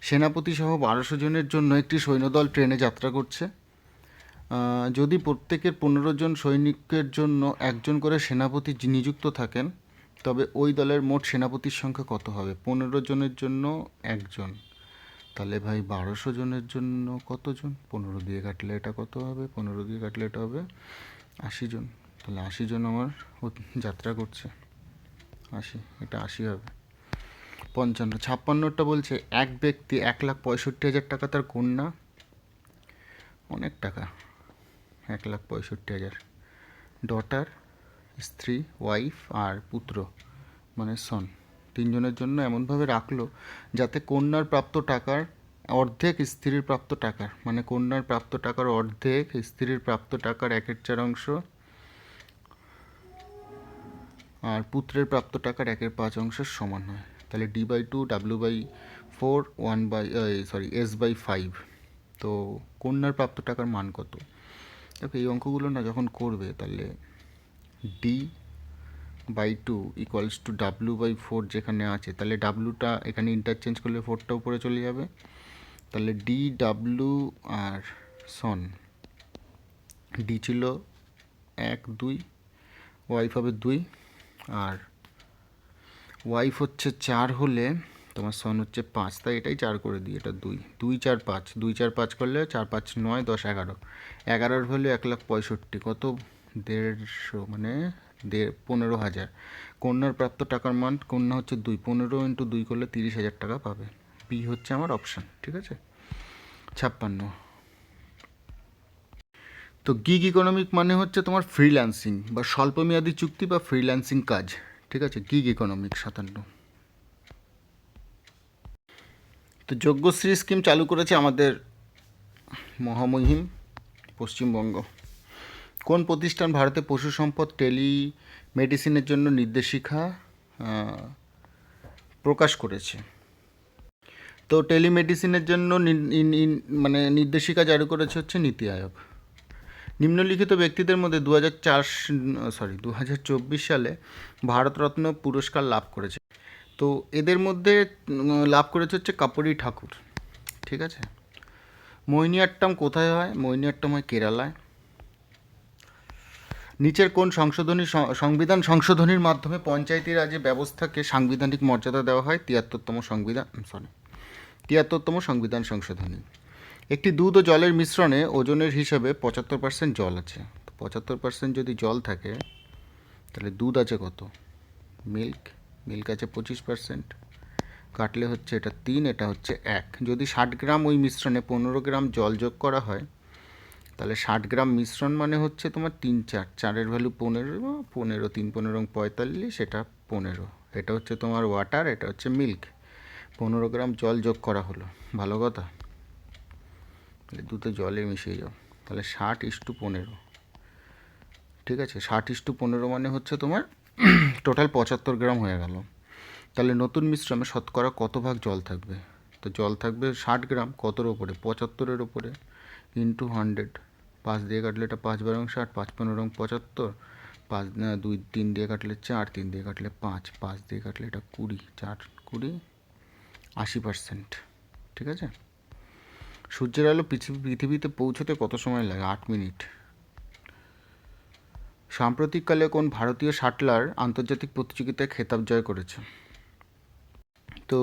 সেনাপতি সহ 1200 জনের জন্য একটি সৈন্যদল ট্রেনে যাত্রা করছে। যদি প্রত্যেকের 15 জন সৈনিকের জন্য একজন করে সেনাপতি নিযুক্ত থাকেন, তবে ওই দলের মোট সেনাপতির সংখ্যা কত হবে? 15 জনের জন্য একজন, তাহলে ভাই 1200 জনের জন্য কতজন? 15 দিয়ে কাটলে এটা কত হবে? 15 দিয়ে কাটলে এটা হবে 80 জন, তাহলে 80 জন আমার যাত্রা করছে, 80, এটা 80 হবে। 55, 56টা বলছে এক ব্যক্তি 1,65,000 টাকা তার কন্যা, অনেক টাকা, 1,65,000, ডটার, স্ত্রী, ওয়াইফ আর পুত্র মানে সন, 3 জনের জন্য এমনভাবে রাখলো যাতে কন্যার প্রাপ্ত টাকার অর্ধেক স্ত্রীর প্রাপ্ত টাকার, মানে কন্যার প্রাপ্ত টাকার অর্ধেক স্ত্রীর প্রাপ্ত টাকার 1/4 অংশ আর পুত্রের প্রাপ্ত টাকার 1/5 অংশের সমান হয়। তাহলে D/2 W/4 S/5। তো কন্যার প্রাপ্ত টাকার মান কত? দেখো এই অঙ্কগুলো না যখন করবে তাহলে D/2 ইকুয়ালস টু W/4 যেখানে আছে, তাহলে ডাব্লুটা এখানে ইন্টারচেঞ্জ করলে 4টা উপরে চলে যাবে, তাহলে DW আর সন, ডি ছিল 1 2, ওয়াইফ হবে 2, আর ওয়াইফ হচ্ছে 4 হলে তোমার সন হচ্ছে 5, তাই এটাই 4 করে দিই, এটা 2 2 4 5, 2 4 5 করলে 4 5 9 10 11, 11-র ভ্যালু 1,65,000, কত 150, মানে 15,000। কন্যার প্রাপ্ত টাকার মান, কন্যা হচ্ছে 2, 15 ইন্টু 2 করলে 30,000 টাকা পাবে, বি হচ্ছে আমার অপশান, ঠিক আছে। 56, তো গিগ ইকোনমিক মানে হচ্ছে তোমার ফ্রিল্যান্সিং বা স্বল্পমেয়াদী চুক্তি বা ফ্রিল্যান্সিং কাজ, ঠিক আছে, গিগ ইকোনমিক। 57, তো যজ্ঞশ্রী স্কিম চালু করেছে আমাদের মহামহিম পশ্চিমবঙ্গ। কোন প্রতিষ্ঠান ভারতে পশু সম্পদ টেলিমেডিসিনের জন্য নির্দেশিকা প্রকাশ করেছে? তো টেলিমেডিসিনের জন্য মানে নির্দেশিকা জারি করেছে হচ্ছে নীতি আয়োগ। নিম্নলিখিত ব্যক্তিদের মধ্যে 2024 সালে ভারতরত্ন পুরস্কার লাভ করেছে তো এদের মধ্যে লাভ করেছে হচ্ছে কাপুরি ঠাকুর, ঠিক আছে। মোহিনীআট্টম কোথায় হয়? মোহিনীআট্টম হয় কেরালায়। নিচের কোন সংবিধান সংশোধনীর মাধ্যমে পঞ্চায়েতি রাজের ব্যবস্থাকে সাংবিধানিক মর্যাদা দেওয়া হয়? ৭৩তম সংবিধান সংশোধনী। একটি দুধ ও জলের মিশ্রণে ওজনের হিসাবে ৭৫% জল আছে। ৭৫% যদি জল থাকে তাহলে দুধ আছে কত? মিল্ক আছে 25%, কাটলে হচ্ছে এটা 3, এটা হচ্ছে 1। যদি 60 গ্রাম ওই মিশ্রণে 15 গ্রাম জল যোগ করা হয় তাহলে 60 গ্রাম মিশ্রণ মানে হচ্ছে তোমার 3 4, 4-এর ভ্যালু 15, 3 15 45, এটা 15। এটা হচ্ছে তোমার ওয়াটার, এটা হচ্ছে মিল্ক। 15 গ্রাম জল যোগ করা হলো, ভালো কথা। তাহলে দুটো জলে মিশিয়ে যাও, তাহলে 60:15, ঠিক আছে। 60:15 মানে হচ্ছে তোমার টোটাল 75 গ্রাম হয়ে গেল। তাহলে নতুন মিশ্রণে শতকরা কত ভাগ জল থাকবে? তো জল থাকবে 60 গ্রাম, কতর ওপরে? 75-এর ওপরে, ইন্টু 100। 5 দিয়ে কাটলে এটা 5 বারং 60, 5 15 75, 5 2 3 দিয়ে কাটলে 4, 3 দিয়ে কাটলে 5, 5 দিয়ে কাটলে এটা 20, 4 20, 80%, ঠিক আছে। সূর্যের আলো পৃথিবীতে পৌঁছতে কত সময় লাগে? 8 মিনিট। সাম্প্রতিককালে কোন ভারতীয় শাটলার আন্তর্জাতিক প্রতিযোগিতায় খেতাব জয় করেছে? তো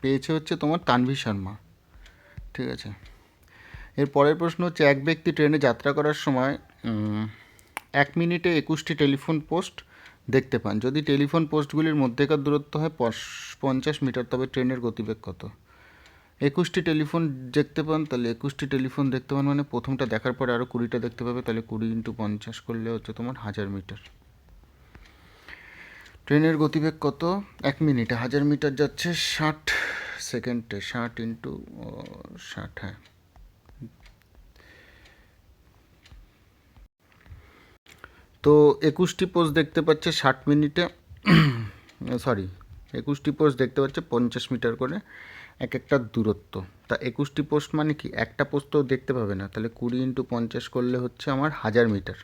পেয়েছে হচ্ছে তোমার তানভি শর্মা, ঠিক আছে। এর পরের প্রশ্ন হচ্ছে, এক ব্যক্তি ট্রেনে যাত্রা করার সময় 1 মিনিটে 21টি টেলিফোন পোস্ট দেখতে পান। যদি টেলিফোন পোস্টগুলির মধ্যেকার দূরত্ব হয় 50 মিটার, তবে ট্রেনের গতিবেগ কত? 21টি টেলিফোন দেখতে পান, তাহলে 21টি টেলিফোন দেখতে পান মানে প্রথমটা দেখার পরে আরও 20টা দেখতে পাবে, তাহলে 20 × 50 করলে হচ্ছে তোমার 1000 মিটার। ট্রেনের গতিবেগ কত? 1 মিনিটে 1000 মিটার যাচ্ছে 60 সেকেন্ডে, 60 × 60, হ্যাঁ। তো 21টি পোস্ট দেখতে পাচ্ছে 60 মিনিটে, সরি 21টি পোস্ট দেখতে পাচ্ছে 50 মিটার করে এক একটা দূরত্ব। তা 21টি পোস্ট মানে কি? একটা পোস্ট তো দেখতে পাবে না, তাহলে 20 × 50 করলে হচ্ছে আমার 1000 মিটার।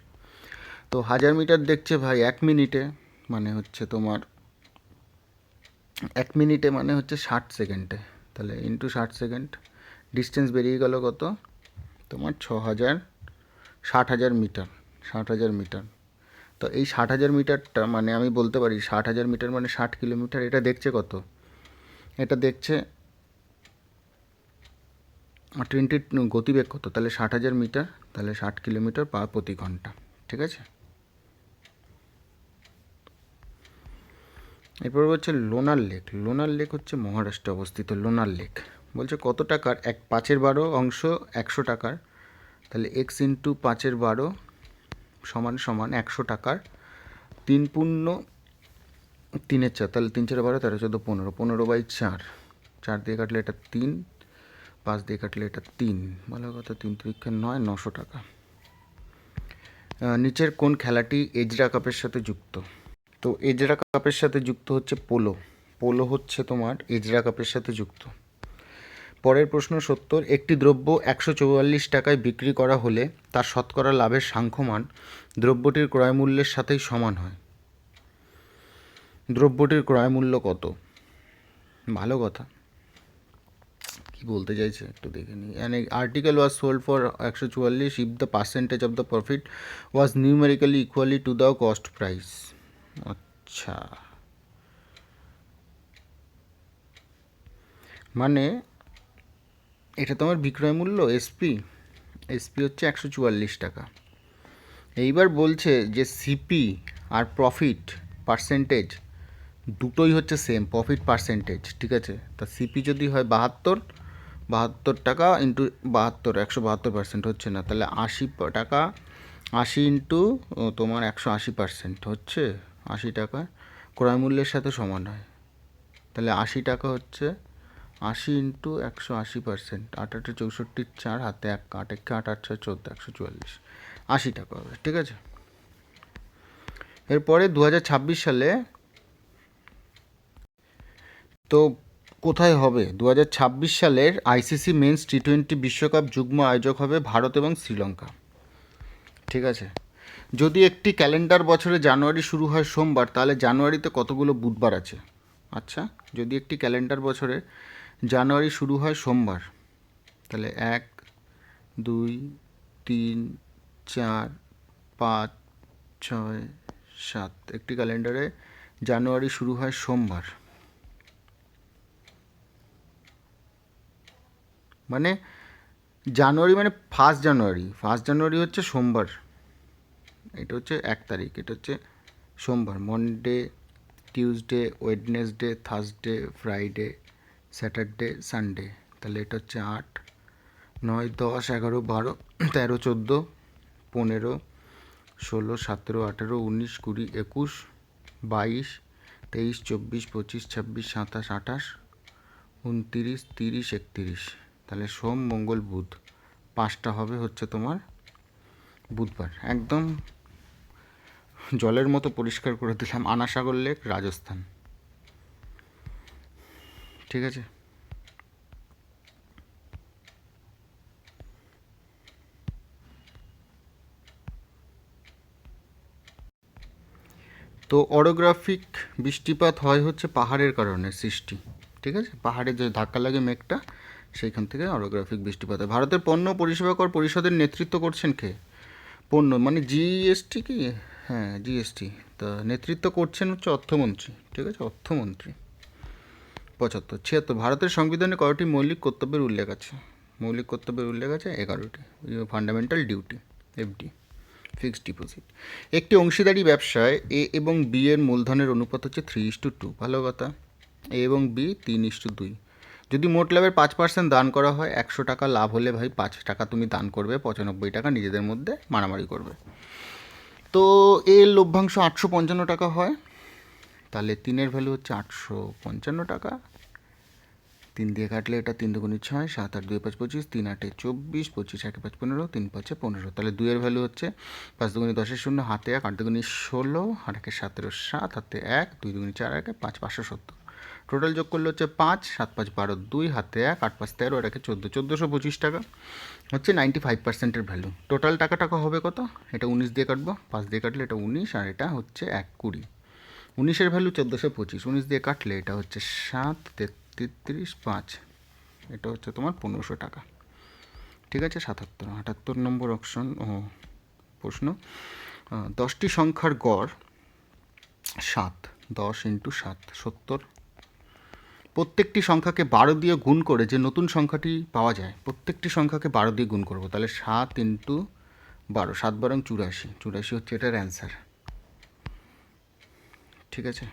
তো 1000 মিটার দেখছে ভাই 1 মিনিটে, মানে হচ্ছে তোমার 1 মিনিটে মানে হচ্ছে 60 সেকেন্ডে, তাহলে ইন্টু 60 সেকেন্ড, ডিস্টেন্স বেরিয়ে গেল কত? তোমার 60,000 মিটার, 60,000 মিটার। তো এই 60,000 মিটারটা মানে আমি বলতে পারি 60,000 মিটার মানে 60 কিলোমিটার। এটা দেখছে কত? এটা দেখছে ট্রেনটির গতিবেগ কত? তাহলে 60,000 মিটার, তাহলে 60 কিলোমিটার প্রতি ঘন্টা, ঠিক আছে। এরপর হচ্ছে লোনার লেক। লোনার লেক হচ্ছে মহারাষ্ট্রে অবস্থিত। লোনার লেক বলছে কত টাকার? 5/12 অংশ 100 টাকার, তাহলে x × 5/12 সমান 100 টাকার 3×3, তাহলে 3 4 12, 13 14 15, 15/4, 4 দিয়ে কাটলে এটা 3, 5 দিয়ে কাটলে এটা 3, ভালো কথা, 3 3 9, 900 টাকা। নিচের কোন খেলাটি এজরা কাপের সাথে যুক্ত? তো এজরা কাপের সাথে যুক্ত হচ্ছে পোলো। পোলো হচ্ছে তোমার এজরা কাপের সাথে যুক্ত। পরের প্রশ্ন 70, একটি দ্রব্য 144 টাকায় বিক্রি করা হলে তার শতকরা লাভের সাংখ্যমান দ্রব্যটির ক্রয় মূল্যের সাথেই সমান হয়। দ্রব্যটির ক্রয় মূল্য কত? ভালো কথা, কি বলতে চাইছে একটু দেখে নিই। An article was sold for 144 if the percentage of the profit was numerically equally to the cost price. আচ্ছা, মানে এটা তোমার বিক্রয় মূল্য এসপি হচ্ছে 144 টাকা। এইবার বলছে যে সিপি আর প্রফিট পার্সেন্টেজ দুটোই হচ্ছে সেম, প্রফিট পার্সেন্টেজ, ঠিক আছে। তা সিপি যদি হয় 72 টাকা ইন্টু 72, 172% হচ্ছে না, তাহলে 80 টাকা, 80 ইন্টু তোমার 180% হচ্ছে 80 টাকা ক্রয় মূল্যের সাথে সমান হয়। তাহলে 80 টাকা হচ্ছে 80 ইন্টু 180%, 8 8 64, 4 হাতে 1, 8 1 8 8 6 14, 144, 80 টাকা হবে, ঠিক আছে। এরপরে 2026 সালে তো কোথায় হবে? 2026 সালের আইসিসি মেন্স টি20 বিশ্বকাপ যুগ্ম আয়োজক হবে ভারত এবং শ্রীলঙ্কা, ঠিক আছে। যদি একটি ক্যালেন্ডার বছরে জানুয়ারি শুরু হয় সোমবার, তাহলে জানুয়ারিতে কতগুলো বুধবার আছে? আচ্ছা, যদি একটি ক্যালেন্ডার বছরে জানুয়ারি শুরু হয় সোমবার, তাহলে 1, 2, 3, 4, 5, 6, 7, একটি ক্যালেন্ডারে জানুয়ারি শুরু হয় সোমবার, মানে জানুয়ারি মানে 1 জানুয়ারি, 1 জানুয়ারি হচ্ছে সোমবার, এটা হচ্ছে 1 তারিখ, এটা হচ্ছে সোমবার। Monday, Tuesday, Wednesday, Thursday, Friday, Saturday, Sunday, তাহলে এটা হচ্ছে 8, 9, 10, 11, 12, 13, 14, 15, 16, 17, 18, 19, 20, 21, 22, 23, 24, 25, 26, 27, 28, 29, 30, 31, তাহলে সোম, মঙ্গল, বুধ, 5টা হবে হচ্ছে তোমার বুধবার। একদম জলের মতো পরিষ্কার করে দিলাম। আনাসাগর লেক, রাজস্থান। ঠিক আছে, তো অরোগ্রাফিক বৃষ্টিপাত হয় হচ্ছে পাহাড়ের কারণে সৃষ্টি। ঠিক আছে, পাহাড়ে যে ধাক্কা লাগে মেঘটা, সেইখান থেকে অরোগ্রাফিক বৃষ্টিপাত হয়। ভারতের পণ্য পরিষেবা কর পরিষদের নেতৃত্ব করছেন কে? পণ্য মানে জিএসটি কি? হ্যাঁ, জিএসটি। তা নেতৃত্ব করছেন হচ্ছে অর্থমন্ত্রী। ঠিক আছে, অর্থমন্ত্রী। 75, 76, ভারতের সংবিধানে কয়টি মৌলিক কর্তব্যের উল্লেখ আছে? মৌলিক কর্তব্যের উল্লেখ আছে 11টি। Fundamental duty, FD, fixed deposit. একটি অংশীদারি ব্যবসায় এ এবং বি এর মূলধনের অনুপাত হচ্ছে 3:2। ভালো কথা। এ এবং বি 3:2। যদি মোট লাভের 5% দান করা হয়, 100 টাকা লাভ হলে ভাই 5 টাকা তুমি দান করবে, 95 টাকা নিজেদের মধ্যে মারামারি করবে। তো এর লভ্যাংশ 855 টাকা হয়, তাহলে 3-এর ভ্যালু হচ্ছে 855 টাকা। 3 দিয়ে কাটলে এটা 3 দুগুণে 6, 7 8 2 5 25, 3 8 24, 25 1 5 15, 3 5 15। তাহলে 2-এর ভ্যালু হচ্ছে 5 দুগুণে 10 0, হাতে 1, 8 দুগুণে 16, আর 1 17, 7, হাতে 1, 2 দুগুণে 4 1 5, 570। টোটাল যোগ করলে হচ্ছে 5, 7 5 12, 2, হাতে 1, 8 5 13, আর 1 14, 1425 টাকা হচ্ছে 95%-এর ভ্যালু। টোটাল টাকা হবে কত? এটা 19 দিয়ে কাটবো, 5 দিয়ে কাটলে এটা 19, আর এটা হচ্ছে 1 20। 19-এর ভ্যালু 1425, 19 দিয়ে কাটলে এটা হচ্ছে 7 33 5, এটা হচ্ছে তোমার 1500 টাকা। ঠিক আছে, 77। 78 নম্বর অপশন ও প্রশ্ন, 10টি সংখ্যার গড় 7, 10 × 7 70। প্রত্যেকটি সংখ্যাকে 12 দিয়ে গুণ করে যে নতুন সংখ্যাটি পাওয়া যায়, প্রত্যেকটি সংখ্যাকে 12 দিয়ে গুণ করবো, তাহলে 7 × 12, 7 12 84, 84 হচ্ছে এটার অ্যান্সার। ঠিক আছে,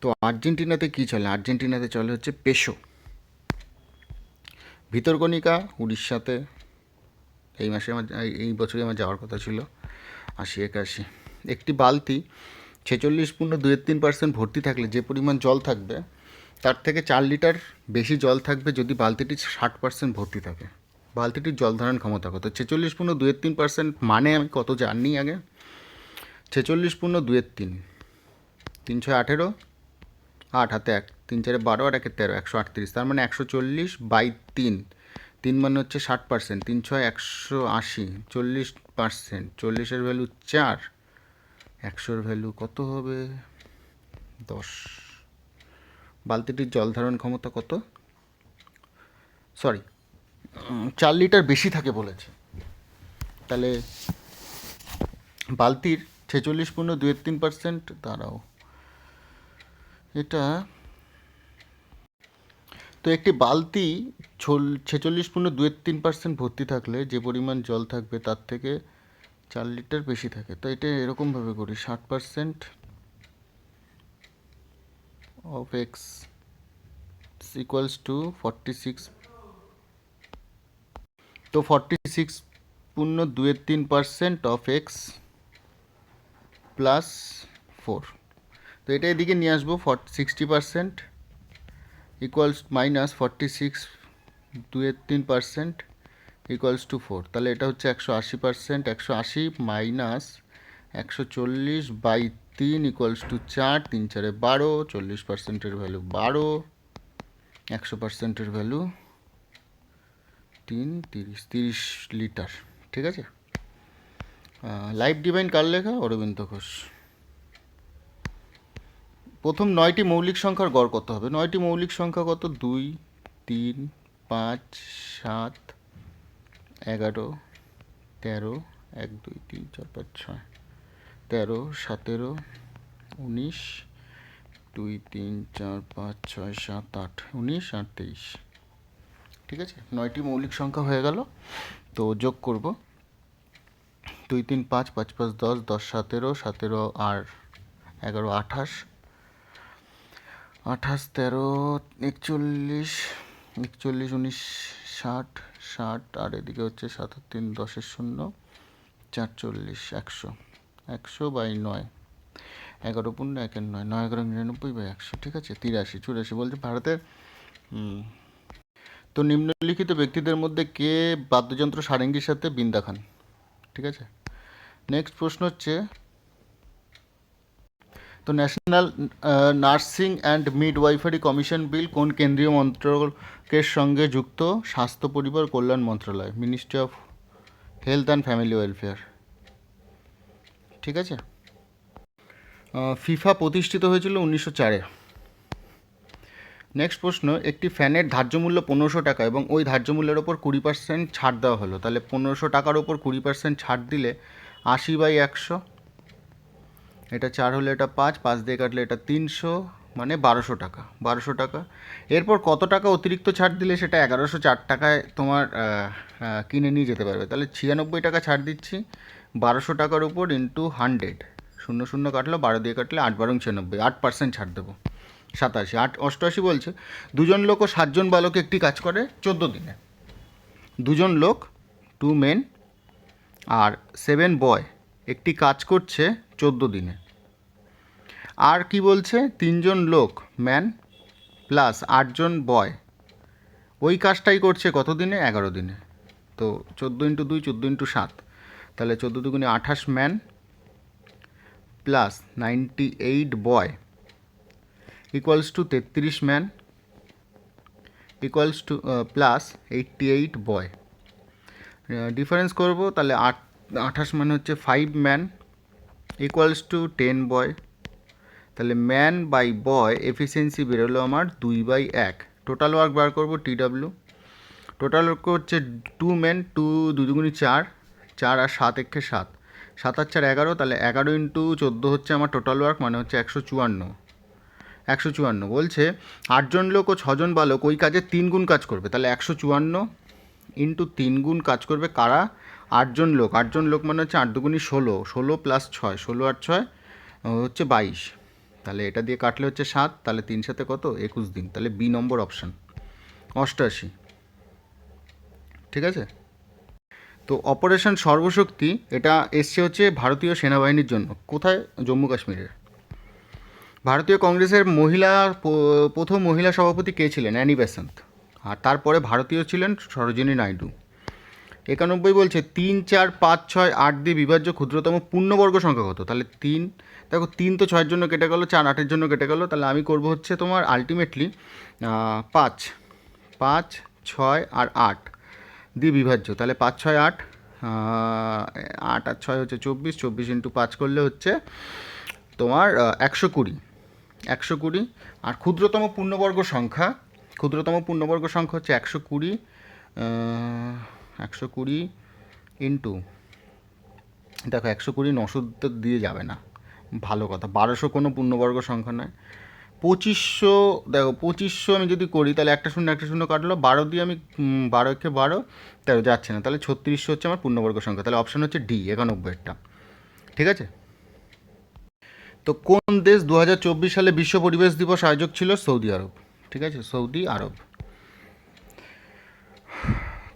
তো আর্জেন্টিনাতে কী চলে? আর্জেন্টিনাতে চলে হচ্ছে পেসো। ভিতরকণিকা, উড়িষ্যাতে। এই মাসে আমার, এই বছরই আমার যাওয়ার কথা ছিল, 80 81। একটি বালতি 46.23% ভর্তি থাকলে যে পরিমাণ জল থাকবে তার থেকে 4 লিটার বেশি জল থাকবে যদি বালতিটি 60% ভর্তি থাকে। বালতিটির জল ধারণ ক্ষমতা কত? 46.23% মানে আমি কত জানি আগে? 46.23, 3 6 18, 8 হাতে 1, 3 4 12, আর 1 13, 138, তার মানে 140/3। 3 মানে হচ্ছে 60%, 3 6 180, 40%। 40-এর ভ্যালু 4, 100-এর ভ্যালু কত হবে? 10। বালতিটির জল ধারণ ক্ষমতা কত? সরি, 4 লিটার বেশি থাকে বলেছে। তাহলে বালতির 46.23%, দাঁড়াও, এটা তো একটি বালতি 46.23% ভর্তি থাকলে যে পরিমাণ জল থাকবে তার থেকে 4 লিটার বেশি থাকে। তো এটা এরকমভাবে করি, 60% অফ এক্স ইকুয়ালস টু 46। তো 46.23% অফ এক্স প্লাস 4। তো এটা এদিকে নিয়ে আসবো, 60% ইকুয়ালস মাইনাস 46.23% ইকুয়ালস টু 4। তাহলে এটা হচ্ছে 180%, 180 মাইনাস 140/3 ইকুয়ালস টু 4, 3 4 12, 40%-এর ভ্যালু 12, 100%-এর ভ্যালু 3 30 লিটার। ঠিক আছে, লাইফ ডিভাইন কার লেখা? অরবিন্দ ঘোষ। প্রথম 9টি মৌলিক সংখ্যার গড় কত হবে? 9টি মৌলিক সংখ্যা কত? 2, 3, 5, 7, 11, 13, 1, 2, 3, 4, 5, 6, 13, 17, 19, 2, 3, 4, 5, 6, 7, 8, 19 আর 23। ঠিক আছে, 9টি মৌলিক সংখ্যা হয়ে গেল। তো যোগ করব, 2, 3, 5, 5, 5, 10, 10, 17, 17 আর 11, 28, 28, 13, 41, 41, 19, 60, 60 আর এদিকে হচ্ছে 7 আর 3 10 0, 4, 40, 100, 100 বাই 9, 11 পূর্ণ 1 9, 9 11 99 বাই 100। ঠিক আছে, 83, 84 বলছে ভারতের। তো নিম্নলিখিত ব্যক্তিদের মধ্যে কে বাদ্যযন্ত্র সারেঙ্গির সাথে বৃন্দা খান? ঠিক আছে, নেক্সট প্রশ্ন হচ্ছে, তো national nursing and midwifery commission bill কোন কেন্দ্রীয় মন্ত্রকের সঙ্গে যুক্ত? স্বাস্থ্য পরিবার কল্যাণ মন্ত্রণালয়, ministry of health and family welfare. ঠিক আছে, ফিফা প্রতিষ্ঠিত হয়েছিল 1904-এ। নেক্সট প্রশ্ন, একটি ফ্যানের ধার্য মূল্য 1500 টাকা এবং ওই ধার্য মূল্যের ওপর 20% ছাড় দেওয়া হলো, তাহলে 1500 টাকার ওপর 20% ছাড় দিলে 80/100, এটা 4 হলে এটা 5, 5 দিয়ে কাটলে এটা 300, মানে 1200 টাকা। 1200 টাকা, এরপর কত টাকা অতিরিক্ত ছাড় দিলে সেটা 1104 টাকায় তোমার কিনে নিয়ে যেতে পারবে? তাহলে 96 টাকা ছাড় দিচ্ছি 1200 টাকার উপর ইন্টু 100, 0 0 কাটলো, 12 দিয়ে কাটলে 8 12 96, 8% ছাড় দেবো, 87, 8 88 বলছে। 2 লোক ও 7 বালক একটি কাজ করে 14 দিনে। 2 লোক, 2 মেন আর 7 বয় একটি কাজ করছে 14 দিনে। আর কি বলছে? 3 লোক ম্যান প্লাস 8 বয় ওই কাজটাই করছে কত দিনে? 11 দিনে। তো 14 × 2 14 × 7, তাহলে 14 দুগুণে 28 man plus 98 boy equals to 33 man equals to plus 88 boy. Difference করব, তাহলে 28 মানে হচ্ছে 5 ম্যান ইকুয়ালস টু 10 বয়, তাহলে ম্যান বাই বয় এফিসিয়েন্সি বেরোলো আমার 2/1। টোটাল ওয়ার্ক বার করবো TW, টোটাল ওয়ার্ক হচ্ছে 2 মেন, 2 2 4, 4 আর 7 একে 7, 7 আর 4 11, তাহলে 11 × 14 হচ্ছে আমার টোটাল ওয়ার্ক, মানে হচ্ছে 154। 154 বলছে 8 লোক ও 6 বালক ওই কাজে 3 গুণ কাজ করবে, তাহলে 154 × 3 গুণ কাজ করবে কারা? 8 লোক। 8 লোক মানে হচ্ছে 8 2 16, 16 প্লাস 6, 16 আর 6 হচ্ছে 22, তাহলে এটা দিয়ে কাটলে হচ্ছে 7, তাহলে 3 সাথে কত? 21 দিন, তাহলে বি নম্বর অপশান 88। ঠিক আছে, তো অপারেশন সর্বশক্তি এটা এসছে হচ্ছে ভারতীয় সেনাবাহিনীর জন্য, কোথায়? জম্মু কাশ্মীরের। ভারতীয় কংগ্রেসের প্রথম মহিলা সভাপতি কে ছিলেন? Annie Besant. আর তারপরে ভারতীয় ছিলেন সরোজিনী নাইডু। 91 বলছে 3 4 5 6 8 দিয়ে বিভাজ্য ক্ষুদ্রতম পূর্ণবর্গ সংখ্যা কত? তাহলে 3, দেখো 3 তো 6-এর জন্য কেটে গেল, 4 8-এর জন্য কেটে গেল, তাহলে আমি করব হচ্ছে তোমার আলটিমেটলি 5, 5 6 আর 8 দিয়ে বিভাজ্য, তাহলে 5 6 8, 8 আর 6 হচ্ছে 24, 24 × 5 করলে হচ্ছে তোমার 120, 120। আর ক্ষুদ্রতম পূর্ণবর্গ সংখ্যা হচ্ছে 120, 120 ইন্টু, দেখো 120 900 দিয়ে যাবে না, ভালো কথা, 1200 কোনো পূর্ণবর্গ সংখ্যা নয়। 2500, দেখো 2500 আমি যদি করি তাহলে একটা শূন্য কাটলো, 12 দিয়ে আমি 12 একে 12, তাহলে যাচ্ছে না, তাহলে 3600 হচ্ছে আমার পূর্ণবর্গ সংখ্যা, তাহলে অপশান হচ্ছে ডি 91-এরটা। ঠিক আছে, তো কোন দেশ 2024 সালে বিশ্ব পরিবেশ দিবস আয়োজক ছিল? সৌদি আরব। ঠিক আছে, সৌদি আরব।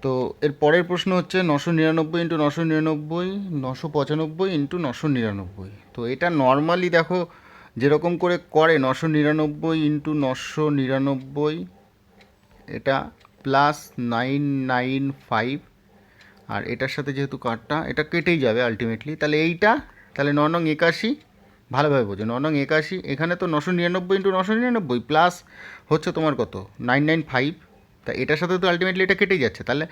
তো এর পরের প্রশ্ন হচ্ছে 999 × 999, 995 × 999। তো এটা নর্মালি দেখো যেরকম করে 999 × 999, এটা প্লাস 995, আর এটার সাথে যেহেতু কার্ডটা এটা কেটেই যাবে আলটিমেটলি, তাহলে এইটা, তাহলে 9 নং 81, ভালোভাবে বোঝো, 9 নং 81, এখানে তো 999 × 999 প্লাস হচ্ছে তোমার কত? 995, তা এটার সাথে তো আলটিমেটলি এটা কেটেই যাচ্ছে, তাহলে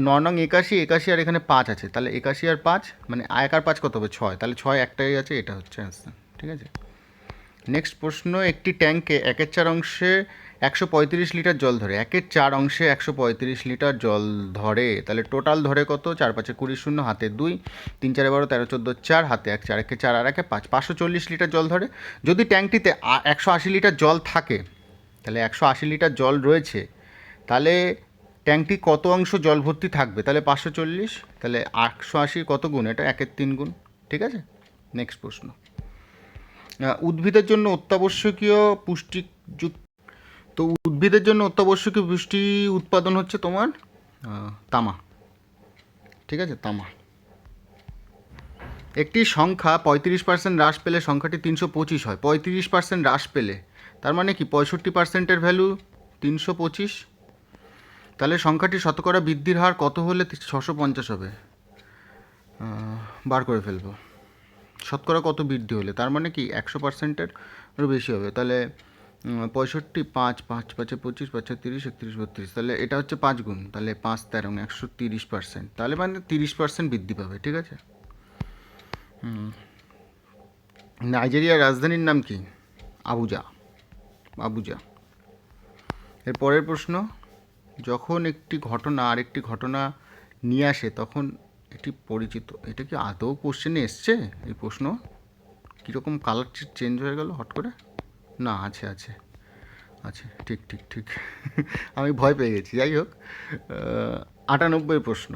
9 নং 81 আর এখানে 5 আছে, তাহলে 81 আর 5 মানে 1 আর 5 কত হবে? 6, তাহলে 6 একটাই আছে, এটা হচ্ছে আনসার। ঠিক আছে, নেক্সট প্রশ্ন, একটি ট্যাঙ্কে 1/4 অংশে 135 লিটার জল ধরে, 1/4 অংশে 135 লিটার জল ধরে, তাহলে টোটাল ধরে কত? 4 5 20 শূন্য, হাতে 2, 3 4 12 13 14 4, হাতে 1 4 1 4 আর 1 5, 540 লিটার জল ধরে। যদি ট্যাঙ্কটিতে 180 লিটার জল থাকে, তাহলে 180 লিটার জল রয়েছে, তাহলে ট্যাঙ্কটি কত অংশ জল ভর্তি থাকবে? তাহলে 540, তাহলে 180 কত গুণ? এটা 1/3 গুণ। ঠিক আছে, নেক্সট প্রশ্ন, উদ্ভিদের জন্য অত্যাবশ্যকীয় পুষ্টিযুক্ত, তো উদ্ভিদের জন্য অত্যাবশ্যকীয় পুষ্টি উৎপাদন হচ্ছে তোমার তামা। ঠিক আছে, তামা। একটি সংখ্যা 35% হ্রাস পেলে সংখ্যাটি 325 হয়। 35% হ্রাস পেলে তার মানে কি 65%-এর ভ্যালু 325, তাহলে সংখ্যাটি শতকরা বৃদ্ধির হার কত হলে 650 হবে? বার করে ফেলবো। শতকরা কত বৃদ্ধি হলে, তার মানে কি 100%-এরও বেশি হবে, তাহলে 65, 5 5 5 25 5 30 31 32, তাহলে এটা হচ্ছে 5 গুণ, তাহলে 5 13 130%, তাহলে মানে 30% বৃদ্ধি পাবে। ঠিক আছে। নাইজেরিয়ার রাজধানীর নাম কি? আবুজা। আবুজা। এর পরের প্রশ্ন, যখন একটি ঘটনা আরেকটি ঘটনা নিয়ে আসে তখন এটি পরিচিত, এটা কি আদৌ কোশ্চেনে এসছে এই প্রশ্ন? কীরকম কালার চেঞ্জ হয়ে গেল হট করে? না, আছে আছে আছে, ঠিক ঠিক ঠিক আমি ভয় পেয়ে গেছি। যাই হোক, 98 প্রশ্ন,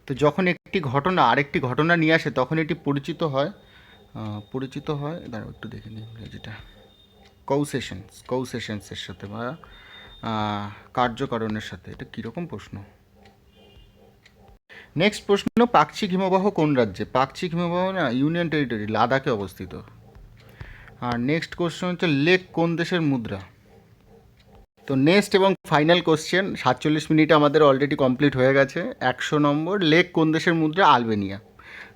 তো যখন একটি ঘটনা আরেকটি ঘটনা নিয়ে আসে তখন এটি পরিচিত হয়, দাঁড়াও একটু দেখে নিই ইংরেজিটা, কৌসেশনসের সাথে বা কার্যকারণের সাথে। এটা কীরকম প্রশ্ন? নেক্সট প্রশ্ন, পাকচিক হিমবাহ কোন রাজ্যে? পাকচিক হিমবাহ না ইউনিয়ন টেরিটরি, লাদাখে অবস্থিত। আর নেক্সট কোশ্চেন হচ্ছে, লেক কোন দেশের মুদ্রা? তো নেক্সট এবং ফাইনাল কোশ্চেন, 47 মিনিটে আমাদের অলরেডি কমপ্লিট হয়ে গেছে। 100 নম্বর, লেক কোন দেশের মুদ্রা? আলবেনিয়া।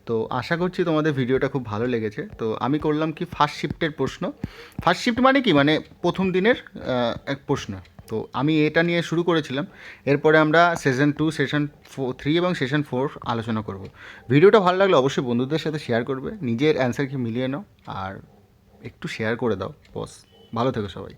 তো আশা করছি তোমাদের ভিডিওটা খুব ভালো লেগেছে। তো আমি করলাম কি, ফার্স্ট শিফটের প্রশ্ন। ফার্স্ট শিফট মানে কি, মানে প্রথম দিনের এক প্রশ্ন। তো আমি এটা নিয়ে শুরু করেছিলাম, এরপরে আমরা সেশন 2, সেশন 3 এবং সেশন 4 আলোচনা করব। ভিডিওটা ভালো লাগলে অবশ্যই বন্ধুদের সাথে শেয়ার করবে, নিজের অ্যান্সারকে মিলিয়ে নাও আর একটু শেয়ার করে দাও বস। ভালো থেকো সবাই।